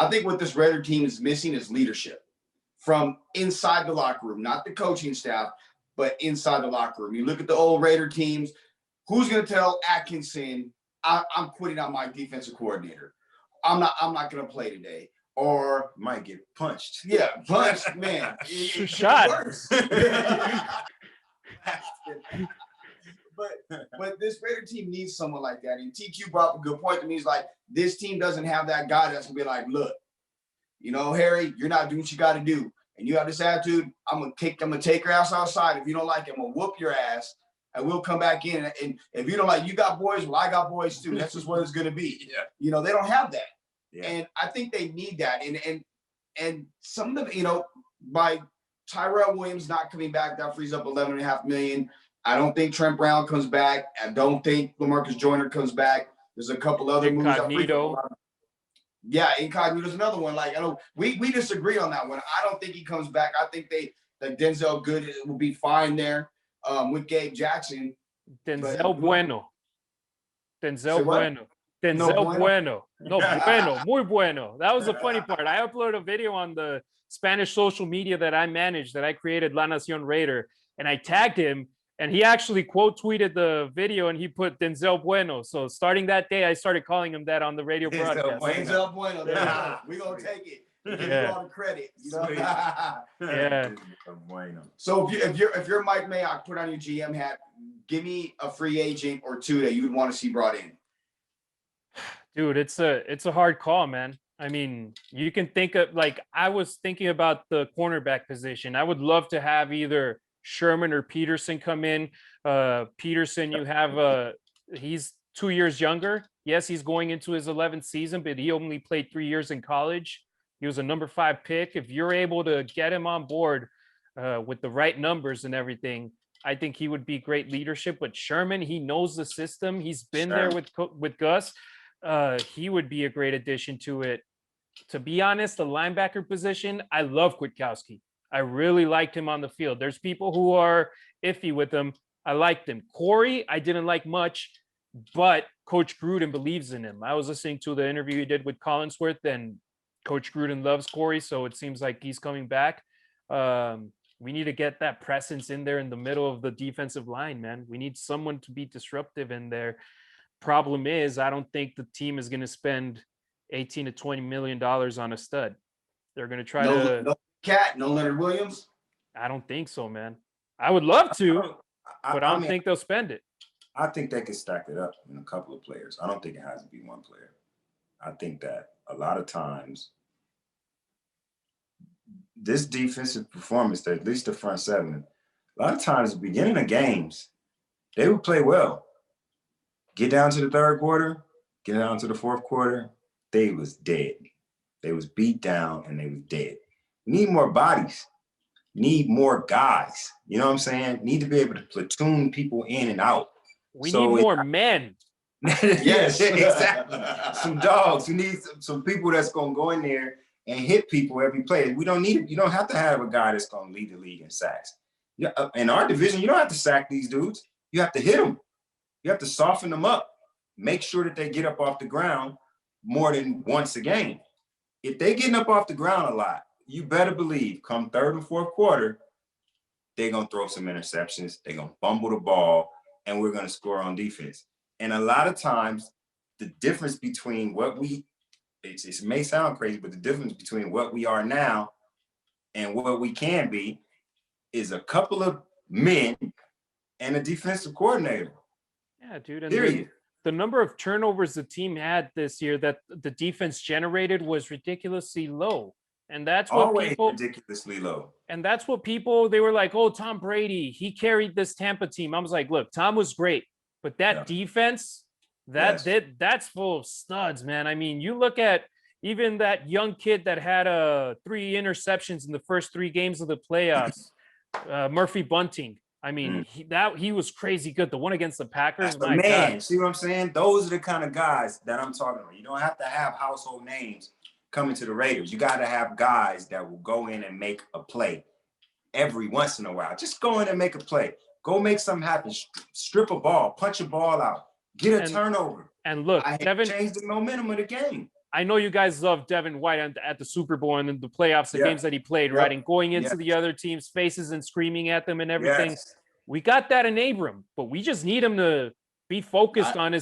think what this Raider team is missing is leadership from inside the locker room, not the coaching staff, but inside the locker room. You look at the old Raider teams. Who's gonna tell Atkinson, I'm quitting on my defensive coordinator? I'm not gonna play today. Or might get punched. Yeah, punched, man. Shot. but this Raider team needs someone like that. And TQ brought up a good point to me. He's like, this team doesn't have that guy that's gonna be like, look, Harry, you're not doing what you got to do, and you have this attitude. I'm gonna take your ass outside. If you don't like it, I'm gonna whoop your ass, and we'll come back in. And if you don't like, you got boys, well, I got boys too. That's just what it's gonna be. Yeah. They don't have that. Yeah. And I think they need that. And some of them, by Tyrell Williams not coming back, that frees up $11.5 million. I don't think Trent Brown comes back. I don't think LaMarcus Joyner comes back. There's a couple other moves. Incognito. Yeah, Incognito's another one. Like, I know we disagree on that one. I don't think he comes back. I think Denzel Good will be fine there with Gabe Jackson. Denzel Bueno. Denzel Bueno. No, bueno, muy bueno. That was the funny part. I uploaded a video on the Spanish social media that I managed, that I created, La Nacion Raider, and I tagged him, and he actually quote tweeted the video, and he put Denzel Bueno. So starting that day, I started calling him that on the radio broadcast. Denzel Bueno. We're going to take it. Give you all the credit. Yeah. So if you're Mike Mayock, put on your GM hat, give me a free agent or two that you would want to see brought in. Dude, it's a hard call, man. I mean, you can think of, like, I was thinking about the cornerback position. I would love to have either Sherman or Peterson come in. Peterson, you have he's 2 years younger. Yes, he's going into his 11th season, but he only played 3 years in college. He was a number 5 pick. If you're able to get him on board, with the right numbers and everything, I think he would be great leadership. But Sherman, he knows the system. He's been there with Gus. He would be a great addition to it. To be honest, the linebacker position, I love Kwiatkowski. I really liked him on the field. There's people who are iffy with him. I liked him. Corey, I didn't like much, but Coach Gruden believes in him. I was listening to the interview he did with Collinsworth, and Coach Gruden loves Corey, so it seems like he's coming back. We need to get that presence in there in the middle of the defensive line, man. We need someone to be disruptive in there. Problem is, I don't think the team is going to spend 18 to 20 million dollars on a stud. They're going to try no Cat, no Leonard Williams. I don't think so, man. I would love to, but I don't think they'll spend it. I think they could stack it up in a couple of players. I don't think it has to be one player. I think that a lot of times this defensive performance, at least the front seven, a lot of times at the beginning of games, they would play well. Get down to the third quarter, get down to the fourth quarter, they was dead. They was beat down and they was dead. We need more bodies. Need more guys. You know what I'm saying? Need to be able to platoon people in and out. We need more men. Yes, exactly. Some dogs. We need some people that's going to go in there and hit people every play. We don't need. You don't have to have a guy that's going to lead the league in sacks. Yeah, in our division, you don't have to sack these dudes. You have to hit them. You have to soften them up. Make sure that they get up off the ground more than once a game. If they getting up off the ground a lot, you better believe come third and fourth quarter, they're going to throw some interceptions. They're going to fumble the ball, and we're going to score on defense. And a lot of times, the difference between what it may sound crazy, but the difference between what we are now and what we can be is a couple of men and a defensive coordinator. Yeah, dude. And the number of turnovers the team had this year that the defense generated was ridiculously low. And that's what always people ridiculously low. And that's what people, they were like, oh, Tom Brady, he carried this Tampa team. I was like, look, Tom was great, but that defense, that's full of studs, man. I mean, you look at even that young kid that had 3 interceptions in the first 3 games of the playoffs, Murphy Bunting. I mean, he was crazy good. The one against the Packers, my God. See what I'm saying? Those are the kind of guys that I'm talking about. You don't have to have household names coming to the Raiders. You got to have guys that will go in and make a play every once in a while. Just go in and make a play. Go make something happen. Strip a ball, punch a ball out, get a turnover. And look, Devin changed the momentum of the game. I know you guys love Devin White at the Super Bowl and in the playoffs, the games that he played, right? And going into the other team's faces and screaming at them and everything. We got that in Abram, but we just need him to be focused on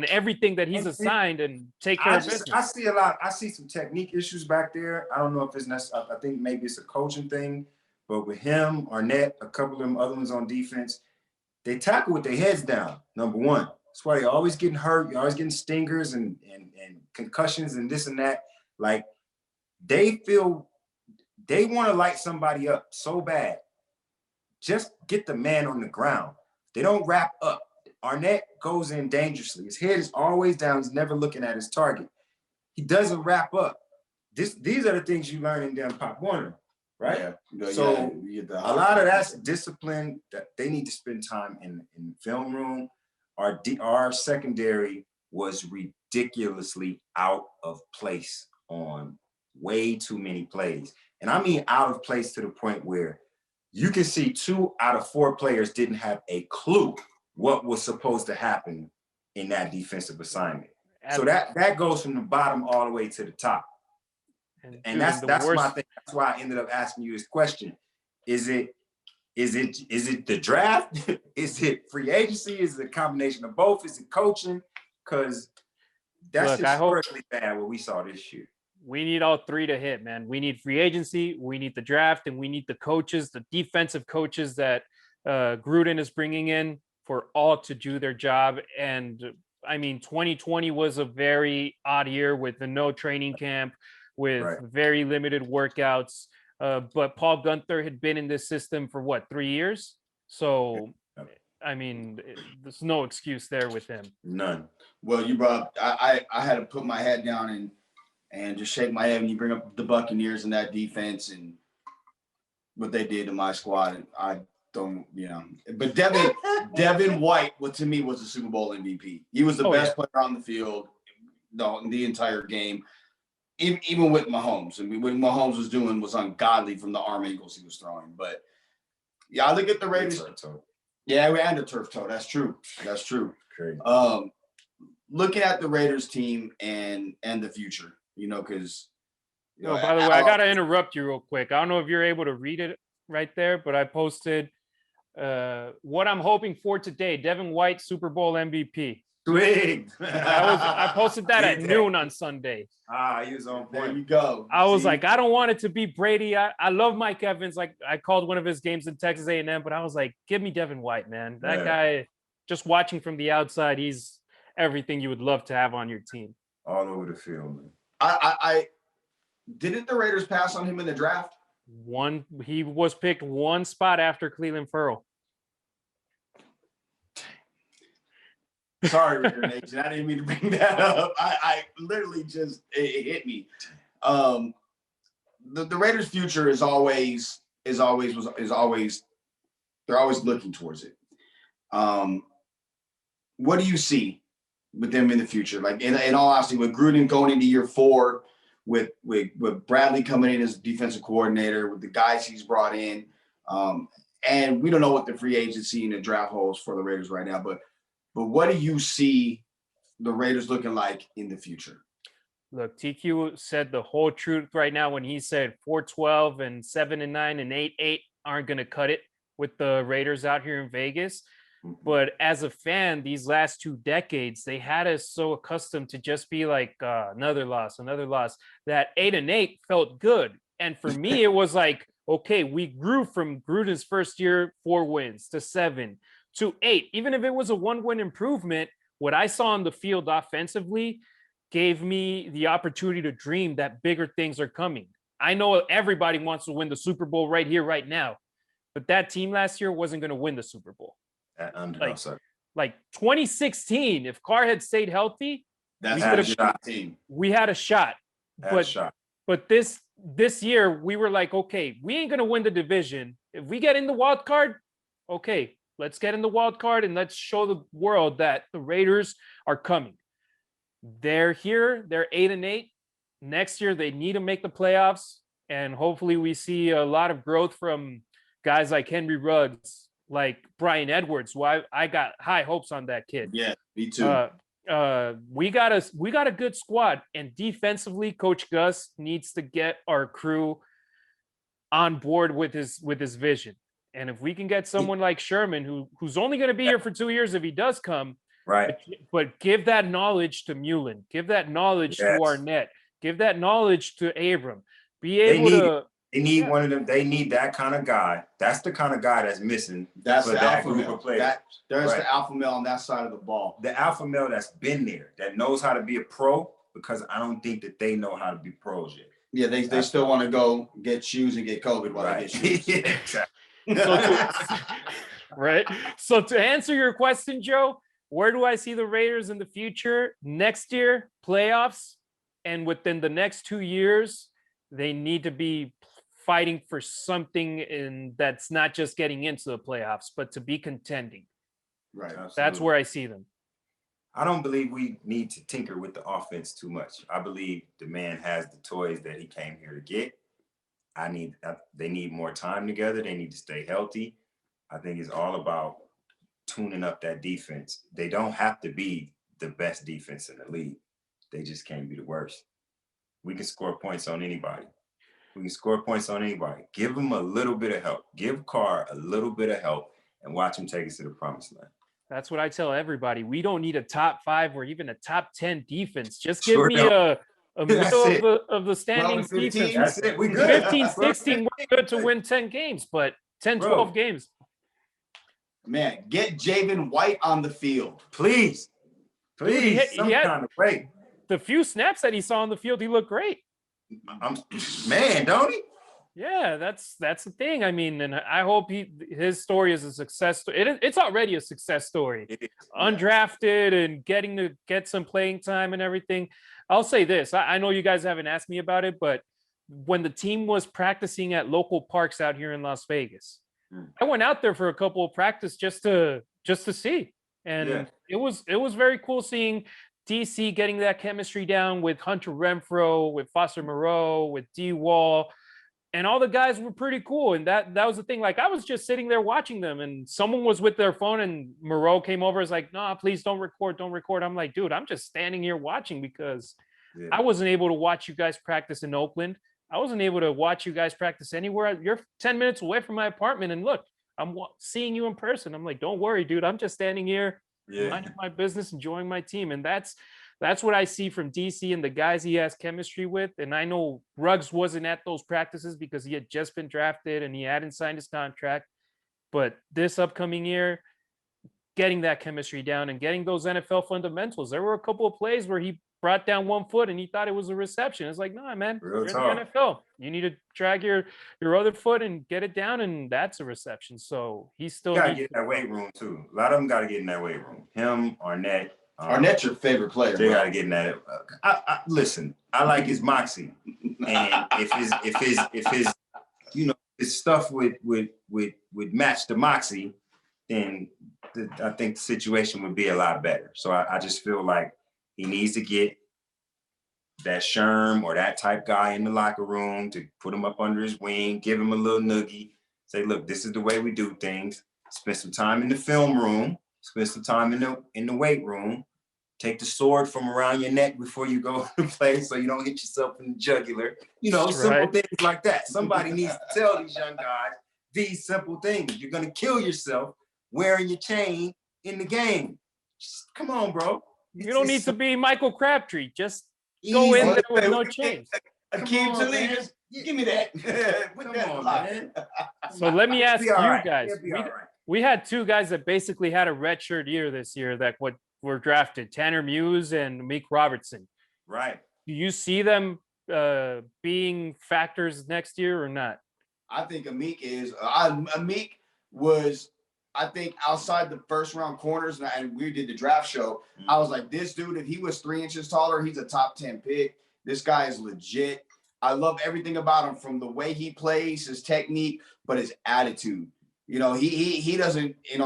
everything that he's assigned and take care of business. I see some technique issues back there. I don't know if it's necessary. I think maybe it's a coaching thing, but with him, Arnett, a couple of them other ones on defense, they tackle with their heads down. Number one, that's why they're always getting hurt. You're always getting stingers and concussions and this and that. Like they feel they want to light somebody up so bad. Just get the man on the ground. They don't wrap up. Arnett goes in dangerously. His head is always down. He's never looking at his target. He doesn't wrap up. These are the things you learn in damn Pop Warner, right? So a lot of that's discipline that they need to spend time in the film room. Our secondary was ridiculously out of place on way too many plays. And I mean out of place to the point where you can see 2 out of 4 players didn't have a clue what was supposed to happen in that defensive assignment. So that goes from the bottom all the way to the top. And that's my thing. That's why I ended up asking you this question. Is it the draft? Is it free agency? Is it a combination of both? Is it coaching? Because that's historically bad what we saw this year. We need all 3 to hit, man. We need free agency, we need the draft, and we need the coaches, the defensive coaches that Gruden is bringing in for all to do their job. And I mean, 2020 was a very odd year with the no training camp, with very limited workouts. But Paul Gunther had been in this system for 3 years? So, I mean, there's no excuse there with him. None. Well, you brought I had to put my head down and just shake my head when you bring up the Buccaneers and that defense. And what they did to my squad. And I don't, But Devin White, what to me was the Super Bowl MVP. He was the best player on the field the entire game, even with Mahomes. And what Mahomes was ungodly from the arm angles he was throwing. But I look at the Raiders. Yeah, and the turf toe. That's true. Crazy. Looking at the Raiders team and the future, because. By the way, I gotta interrupt you real quick. I don't know if you're able to read it right there, but I posted what I'm hoping for today. Devin White, Super Bowl MVP. Sweet. I posted that at noon on Sunday. He was on point. There you go. I was like, I don't want it to be Brady. I love Mike Evans. Like, I called one of his games in Texas A&M, but I was like, give me Devin White, man. That guy, just watching from the outside, he's everything you would love to have on your team. All over the field, man. I didn't the Raiders pass on him in the draft? He was picked one spot after Cleveland Ferrell. Sorry, RaiderNation. I didn't mean to bring that up. I literally just it hit me. The Raiders' future is always they're always looking towards it. What do you see with them in the future? Like in all honesty, with Gruden going into year 4, with Bradley coming in as defensive coordinator, with the guys he's brought in, and we don't know what the free agency and the draft holds for the Raiders right now, but what do you see the Raiders looking like in the future? Look, TQ said the whole truth right now when he said 4-12 and 7-9 and 8-8 aren't going to cut it with the Raiders out here in Vegas. But as a fan, these last 2 decades, they had us so accustomed to just be like another loss, that 8-8 felt good. And for me, it was like, okay, we grew from Gruden's first year 4 wins to 7 to 8. Even if it was a 1-win improvement, what I saw on the field offensively gave me the opportunity to dream that bigger things are coming. I know everybody wants to win the Super Bowl right here, right now, but that team last year wasn't going to win the Super Bowl. Like 2016, if Carr had stayed healthy, we had a shot. But this year we were like, okay, we ain't gonna win the division. If we get in the wild card, okay, let's get in the wild card and let's show the world that the Raiders are coming. They're here. They're 8-8. Next year they need to make the playoffs, and hopefully we see a lot of growth from guys like Henry Ruggs, like Brian Edwards, who I got high hopes on that kid. Yeah, me too. We got a good squad, and defensively, Coach Gus needs to get our crew on board with his vision. And if we can get someone like Sherman, who's only going to be here for 2 years if he does come, right? But give that knowledge to Mullen, give that knowledge to Arnett, give that knowledge to Abram. Be able to. They need one of them. They need that kind of guy. That's the kind of guy that's missing. That's for the that alpha group male. of players. There's the alpha male on that side of the ball. The alpha male that's been there, that knows how to be a pro, because I don't think that they know how to be pros yet. Yeah, they still want to go get shoes and get COVID while they get shoes. Yeah, exactly. Right. So to answer your question, Joe, where do I see the Raiders in the future? Next year, playoffs, and within the next 2 years, they need to be fighting for something that's not just getting into the playoffs, but to be contending. Right. Absolutely. That's where I see them. I don't believe we need to tinker with the offense too much. I believe the man has the toys that he came here to get. They need more time together. They need to stay healthy. I think it's all about tuning up that defense. They don't have to be the best defense in the league. They just can't be the worst. We can score points on anybody. Give them a little bit of help. Give Carr a little bit of help and watch him take us to the promised land. That's what I tell everybody. We don't need a top 5 or even a top 10, defense. Just give me a middle of the standings defense. That's it. We good. 15, 16, we're good to win 10 games, but 10, 12 games. Man, get Javin White on the field. Please. He kind of way. The few snaps that he saw on the field, he looked great. Don't he? Yeah, that's the thing. I mean, and I hope his story is a success story. It's already a success story. Undrafted and getting to get some playing time and everything. I'll say this. I know you guys haven't asked me about it, but when the team was practicing at local parks out here in Las Vegas. Mm. I went out there for a couple of practice just to see. And it was very cool seeing DC getting that chemistry down with Hunter Renfro, with Foster Moreau, with D Wall, and all the guys were pretty cool. And that was the thing. Like, I was just sitting there watching them, and someone was with their phone, and Moreau came over. Is like, no, please don't record. I'm like, dude, I'm just standing here watching because I wasn't able to watch you guys practice in Oakland. I wasn't able to watch you guys practice anywhere. You're 10 minutes away from my apartment, and look, I'm seeing you in person. I'm like, don't worry, dude. I'm just standing here, minding my business, enjoying my team. And that's what I see from DC and the guys he has chemistry with. And I know Ruggs wasn't at those practices because he had just been drafted and he hadn't signed his contract. But this upcoming year, getting that chemistry down and getting those NFL fundamentals. There were a couple of plays where he brought down 1 foot and he thought it was a reception. It's like, no, man, you're in the NFL. You need to drag your other foot and get it down, and that's a reception. So he still got to get in that weight room too. A lot of them got to get in that weight room. Him, Arnett. Arnett's your favorite player. They got to get in that. Listen, I like his moxie, and if his his stuff would match the moxie, then I think the situation would be a lot better. So I just feel like he needs to get that Sherm or that type guy in the locker room to put him up under his wing, give him a little noogie, say, look, this is the way we do things. Spend some time in the film room, spend some time in the weight room, take the sword from around your neck before you go to play so you don't hit yourself in the jugular. Simple things like that. Somebody needs to tell these young guys these simple things. You're going to kill yourself wearing your chain in the game. Just, come on, bro. You don't need to be Michael Crabtree. Just go in there with no chains. Akeem Talib, give me that. Come on, man. So let me ask you guys. We had two guys that basically had a redshirt year this year that were drafted, Tanner Muse and Meek Robertson. Right. Do you see them being factors next year or not? I think Amik is. Amik was, I think, outside the first round corners, and we did the draft show. Mm-hmm. I was like, this dude, if he was 3 inches taller, he's a top 10 pick. This guy is legit. I love everything about him, from the way he plays, his technique, but his attitude. He doesn't. He's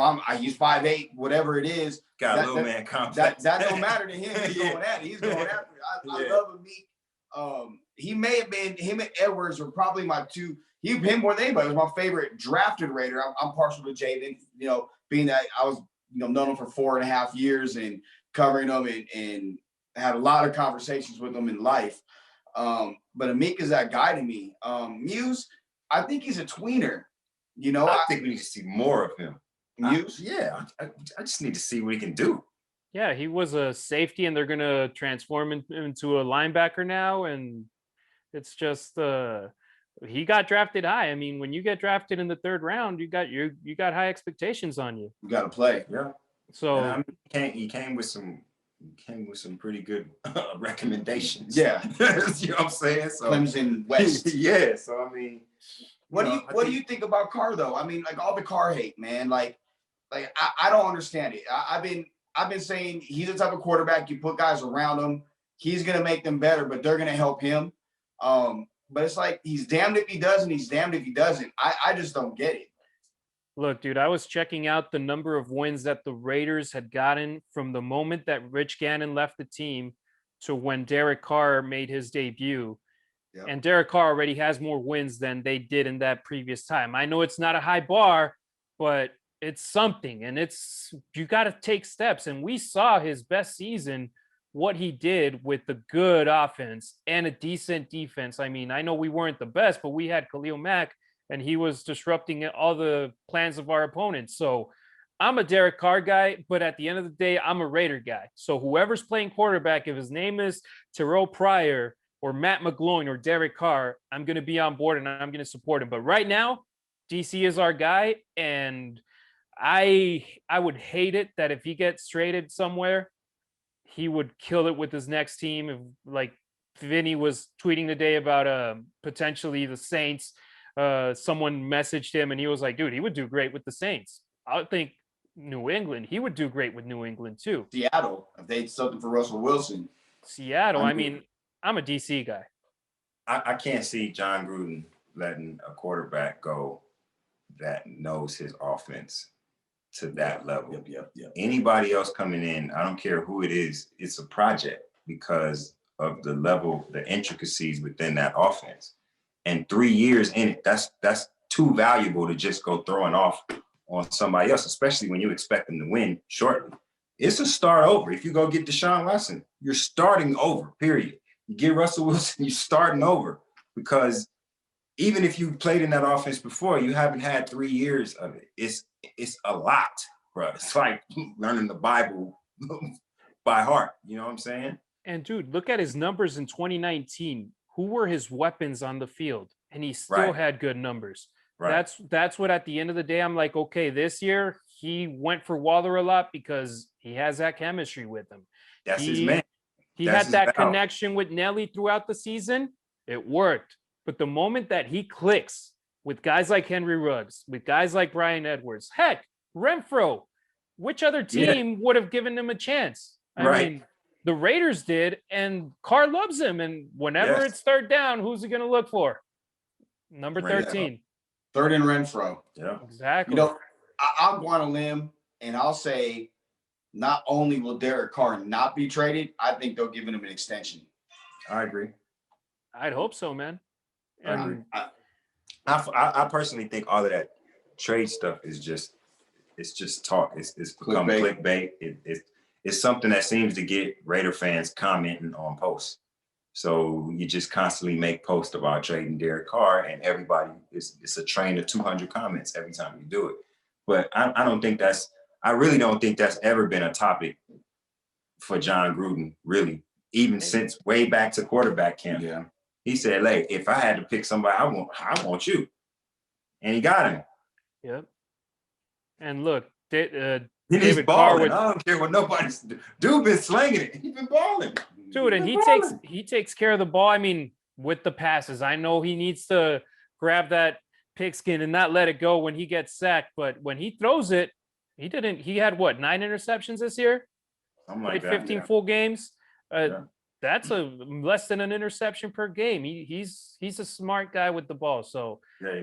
5'8", whatever it is. Got a little man complex. That don't matter to him. He's going at it. He's going after it. I love Amik. He may have been, him and Edwards were probably my two. Him more than anybody was my favorite drafted Raider. I'm partial to Jaden, being that I was, known him for 4.5 years and covering him and had a lot of conversations with him in life. But Amik is that guy to me. Muse, I think he's a tweener. I think we need to see more of him. Muse? I just need to see what he can do. Yeah, he was a safety, and they're going to transform him into a linebacker now. And it's just he got drafted high. I mean, when you get drafted in the 3rd round, you got high expectations on you. You got to play. Yeah. So he came with some pretty good recommendations. Yeah. You know what I'm saying? So Clemson West. Yeah. So I mean, what do you think about Carr though? I mean, like all the Carr hate, man. Like I don't understand it. I've been saying he's the type of quarterback you put guys around him, he's gonna make them better, but they're gonna help him. But it's like he's damned if he does and he's damned if he doesn't. I just don't get it. Look, dude, I was checking out the number of wins that the Raiders had gotten from the moment that Rich Gannon left the team to when Derek Carr made his debut. Yep. And Derek Carr already has more wins than they did in that previous time. I know it's not a high bar, but it's something. And you got to take steps. And we saw his best season, what he did with the good offense and a decent defense. I mean, I know we weren't the best, but we had Khalil Mack, and he was disrupting all the plans of our opponents. So I'm a Derek Carr guy, but at the end of the day, I'm a Raider guy. So whoever's playing quarterback, if his name is Terrell Pryor or Matt McGloin or Derek Carr, I'm going to be on board and I'm going to support him. But right now, DC is our guy, and I would hate it that if he gets traded somewhere, he would kill it with his next team. If, like Vinny was tweeting today about potentially the Saints, someone messaged him and he was like, dude, he would do great with the Saints. I think New England, he would do great with New England too. Seattle, if they did something for Russell Wilson. Seattle, I mean, I'm a DC guy. I can't see John Gruden letting a quarterback go that knows his offense to that level. Yep. Anybody else coming in, I don't care who it is, it's a project because of the level, the intricacies within that offense. And 3 years in it, that's too valuable to just go throwing off on somebody else, especially when you expect them to win shortly. It's a start over. If you go get Deshaun Watson, you're starting over, period. You get Russell Wilson, you're starting over because even if you played in that offense before, you haven't had 3 years of it. It's a lot, bro. It's like learning the Bible by heart. You know what I'm saying? And dude, look at his numbers in 2019. Who were his weapons on the field? And he still had good numbers. Right. That's what at the end of the day, I'm like, okay, this year he went for Waller a lot because he has that chemistry with him. That's his man. He had that connection with Nelly throughout the season. It worked. But the moment that he clicks with guys like Henry Ruggs, with guys like Brian Edwards, heck, Renfro, which other team would have given him a chance? I mean, the Raiders did, and Carr loves him. And whenever it's third down, who's he going to look for? Number 13. Third and Renfro. Yeah, exactly. You know, I'll go on a limb, and I'll say not only will Derek Carr not be traded, I think they'll give him an extension. I agree. I'd hope so, man. And I personally think all of that trade stuff is just talk. It's become clickbait. It's something that seems to get Raider fans commenting on posts. So you just constantly make posts about trading Derek Carr, and everybody it's a train of 200 comments every time you do it. But I really don't think that's ever been a topic for John Gruden, really, even since way back to quarterback camp. Yeah. He said, like, if I had to pick somebody, I want you. And he got him. Yep. And look, He's David balling. Carr I don't care what nobody's dude been slinging it. He's been balling. Dude, and he takes care of the ball. I mean, with the passes. I know he needs to grab that pigskin and not let it go when he gets sacked, but when he throws it, he had what, 9 interceptions this year? Something like Played 15 full games. That's a less than an interception per game. He's a smart guy with the ball. So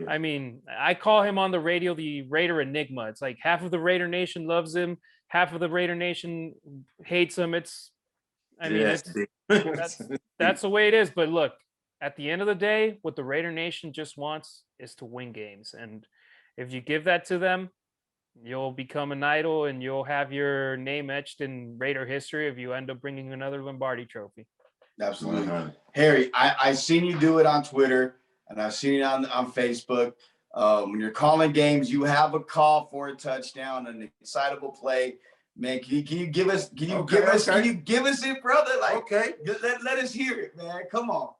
I mean, I call him on the radio the Raider Enigma. It's like half of the Raider Nation loves him, half of the Raider Nation hates him. That's the way it is. But look, at the end of the day, what the Raider Nation just wants is to win games. And if you give that to them, you'll become an idol and you'll have your name etched in Raider history if you end up bringing another Lombardi trophy. Absolutely. Harry, I've seen you do it on Twitter and I've seen it on Facebook. When you're calling games, you have a call for a touchdown, an excitable play. Man, can you give us it, brother? Like, let us hear it, man. Come on.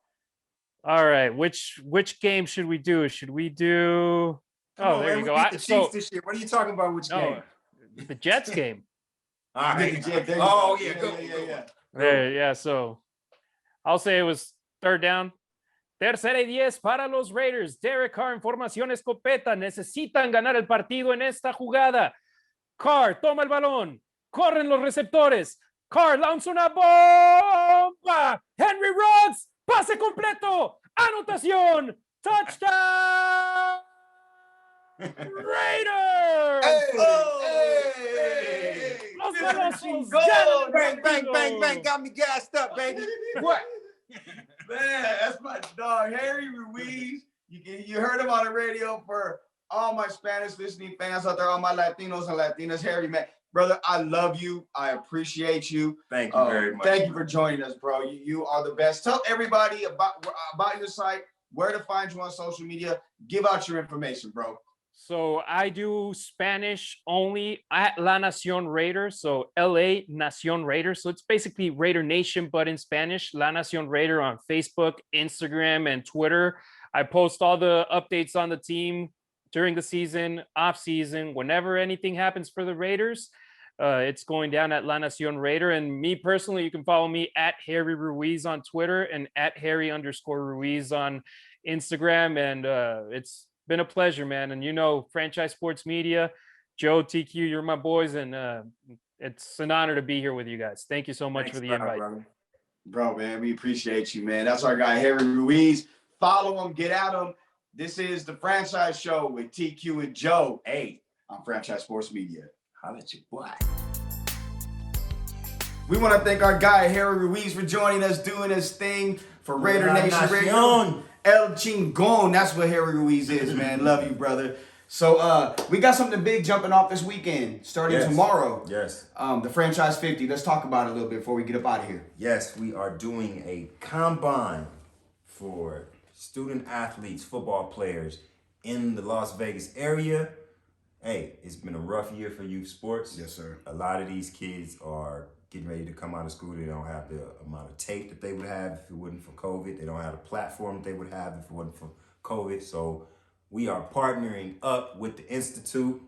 All right. Which game should we do? Should we do there you go. The Chiefs this year. What are you talking about? Which game? The Jets game. All right. Yeah. So I'll say it was third down. Tercera y 10 para los Raiders. Derek Carr en formación escopeta. Necesitan ganar el partido en esta jugada. Carr toma el balón. Corren los receptores. Carr lanza una bomba. Henry Ruggs. Pase completo. Anotación. Touchdown. Raiders! Bang, got me gassed up, baby. What? Man, that's my dog, Harry Ruiz. You heard him on the radio. For all my Spanish listening fans out there, all my Latinos and Latinas. Harry, man, brother, I love you. I appreciate you. Thank you very much. Thank you for joining us, bro. You are the best. Tell everybody about your site, where to find you on social media. Give out your information, bro. So I do Spanish only at La Nación Raider. So LA Nación Raider. So it's basically Raider Nation, but in Spanish. La Nación Raider on Facebook, Instagram, and Twitter. I post all the updates on the team during the season, off season, whenever anything happens for the Raiders. It's going down at La Nación Raider. And me personally, you can follow me at Harry Ruiz on Twitter and at Harry_Ruiz on Instagram. And it's been a pleasure, man. And Franchise Sports Media, Joe, TQ, you're my boys, and it's an honor to be here with you guys. Thank you so much for the invite. Bro, man, we appreciate you, man. That's our guy, Harry Ruiz. Follow them, get at them. This is the Franchise Show with TQ and Joe. Hey, on Franchise Sports Media. Holla at your boy. We want to thank our guy Harry Ruiz for joining us, doing his thing for Raider Nation Radio. El Chingon, that's what Harry Ruiz is, man. Love you, brother. So we got something big jumping off this weekend, starting tomorrow. Yes. The Franchise 50. Let's talk about it a little bit before we get up out of here. Yes, we are doing a combine for student athletes, football players in the Las Vegas area. Hey, it's been a rough year for youth sports. Yes, sir. A lot of these kids are getting ready to come out of school. They don't have the amount of tape that they would have if it wasn't for COVID. They don't have the platform that they would have if it wasn't for COVID. So we are partnering up with the Institute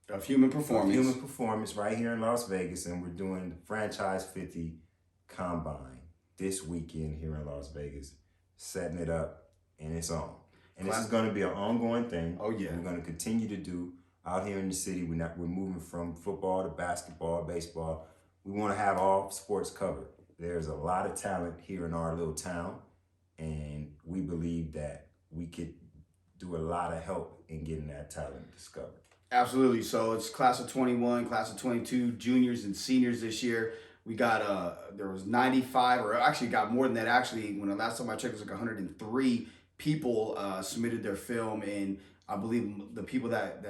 of Human Performance. Right here in Las Vegas, and we're doing the Franchise 50 Combine this weekend here in Las Vegas, setting it up, and it's on. And this is going to be an ongoing thing. Oh, yeah. We're going to continue to do out here in the city. We're moving from football to basketball, baseball. We want to have all sports covered. There's a lot of talent here in our little town, and we believe that we could do a lot of help in getting that talent discovered. Absolutely. So it's class of 21, class of 22, juniors and seniors this year. We got there was 95, or actually got more than that. Actually, when the last time I checked, it was like 103 people submitted their film, and I believe the people that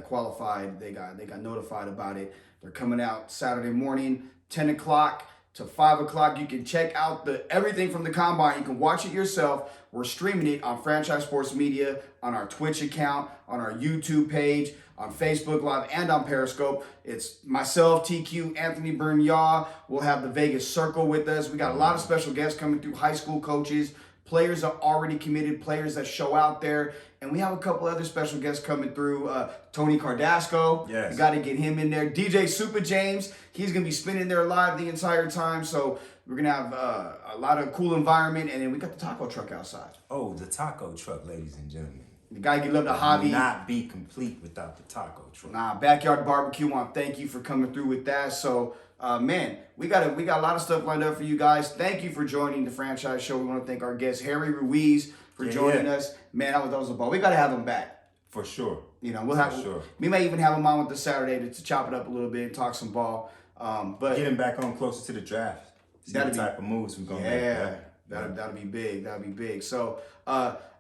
qualified, they got notified about it. They're coming out Saturday morning, 10 o'clock to 5 o'clock. You can check out everything from the combine. You can watch it yourself. We're streaming it on Franchise Sports Media, on our Twitch account, on our YouTube page, on Facebook Live, and on Periscope. It's myself, TQ, Anthony Bernyaw. We'll have the Vegas Circle with us. We got a lot of special guests coming through, high school coaches, players are already committed, players that show out there. And we have a couple other special guests coming through. Tony Cardasco. Yes. You got to get him in there. DJ Super James. He's going to be spinning there live the entire time. So we're going to have a lot of cool environment. And then we got the taco truck outside. Oh, the taco truck, ladies and gentlemen. The guy can love the hobby. Not be complete without the taco truck. Nah, Backyard Barbecue. Want to thank you for coming through with that. So, man, we got a lot of stuff lined up for you guys. Thank you for joining the Franchise Show. We want to thank our guest Harry Ruiz for joining us. Man, that was a ball. We got to have him back for sure. You know, we'll have. Sure. We may even have him on with the Saturday to chop it up a little bit and talk some ball. But get him back on closer to the draft. See what type of moves we're gonna make. Yeah, that'll be big. That'll be big. So,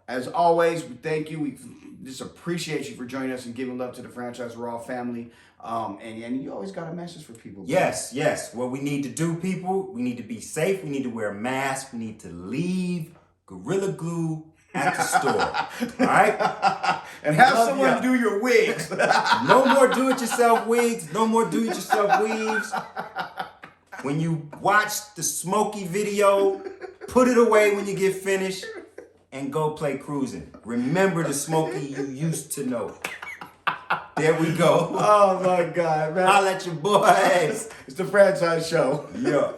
as always, we thank you. We just appreciate you for joining us and giving love to the franchise. We're all family. And you always got a message for people. Yes. What we need to do, people, we need to be safe. We need to wear a mask. We need to leave Gorilla Glue at the store. All right? And have someone do your wigs. No more do-it-yourself wigs. No more do-it-yourself weaves. When you watch the Smokey video, put it away when you get finished and go play cruising. Remember the Smokey you used to know. There we go. Oh, my God, man. Holla at your boys. It's the Franchise Show. Yeah.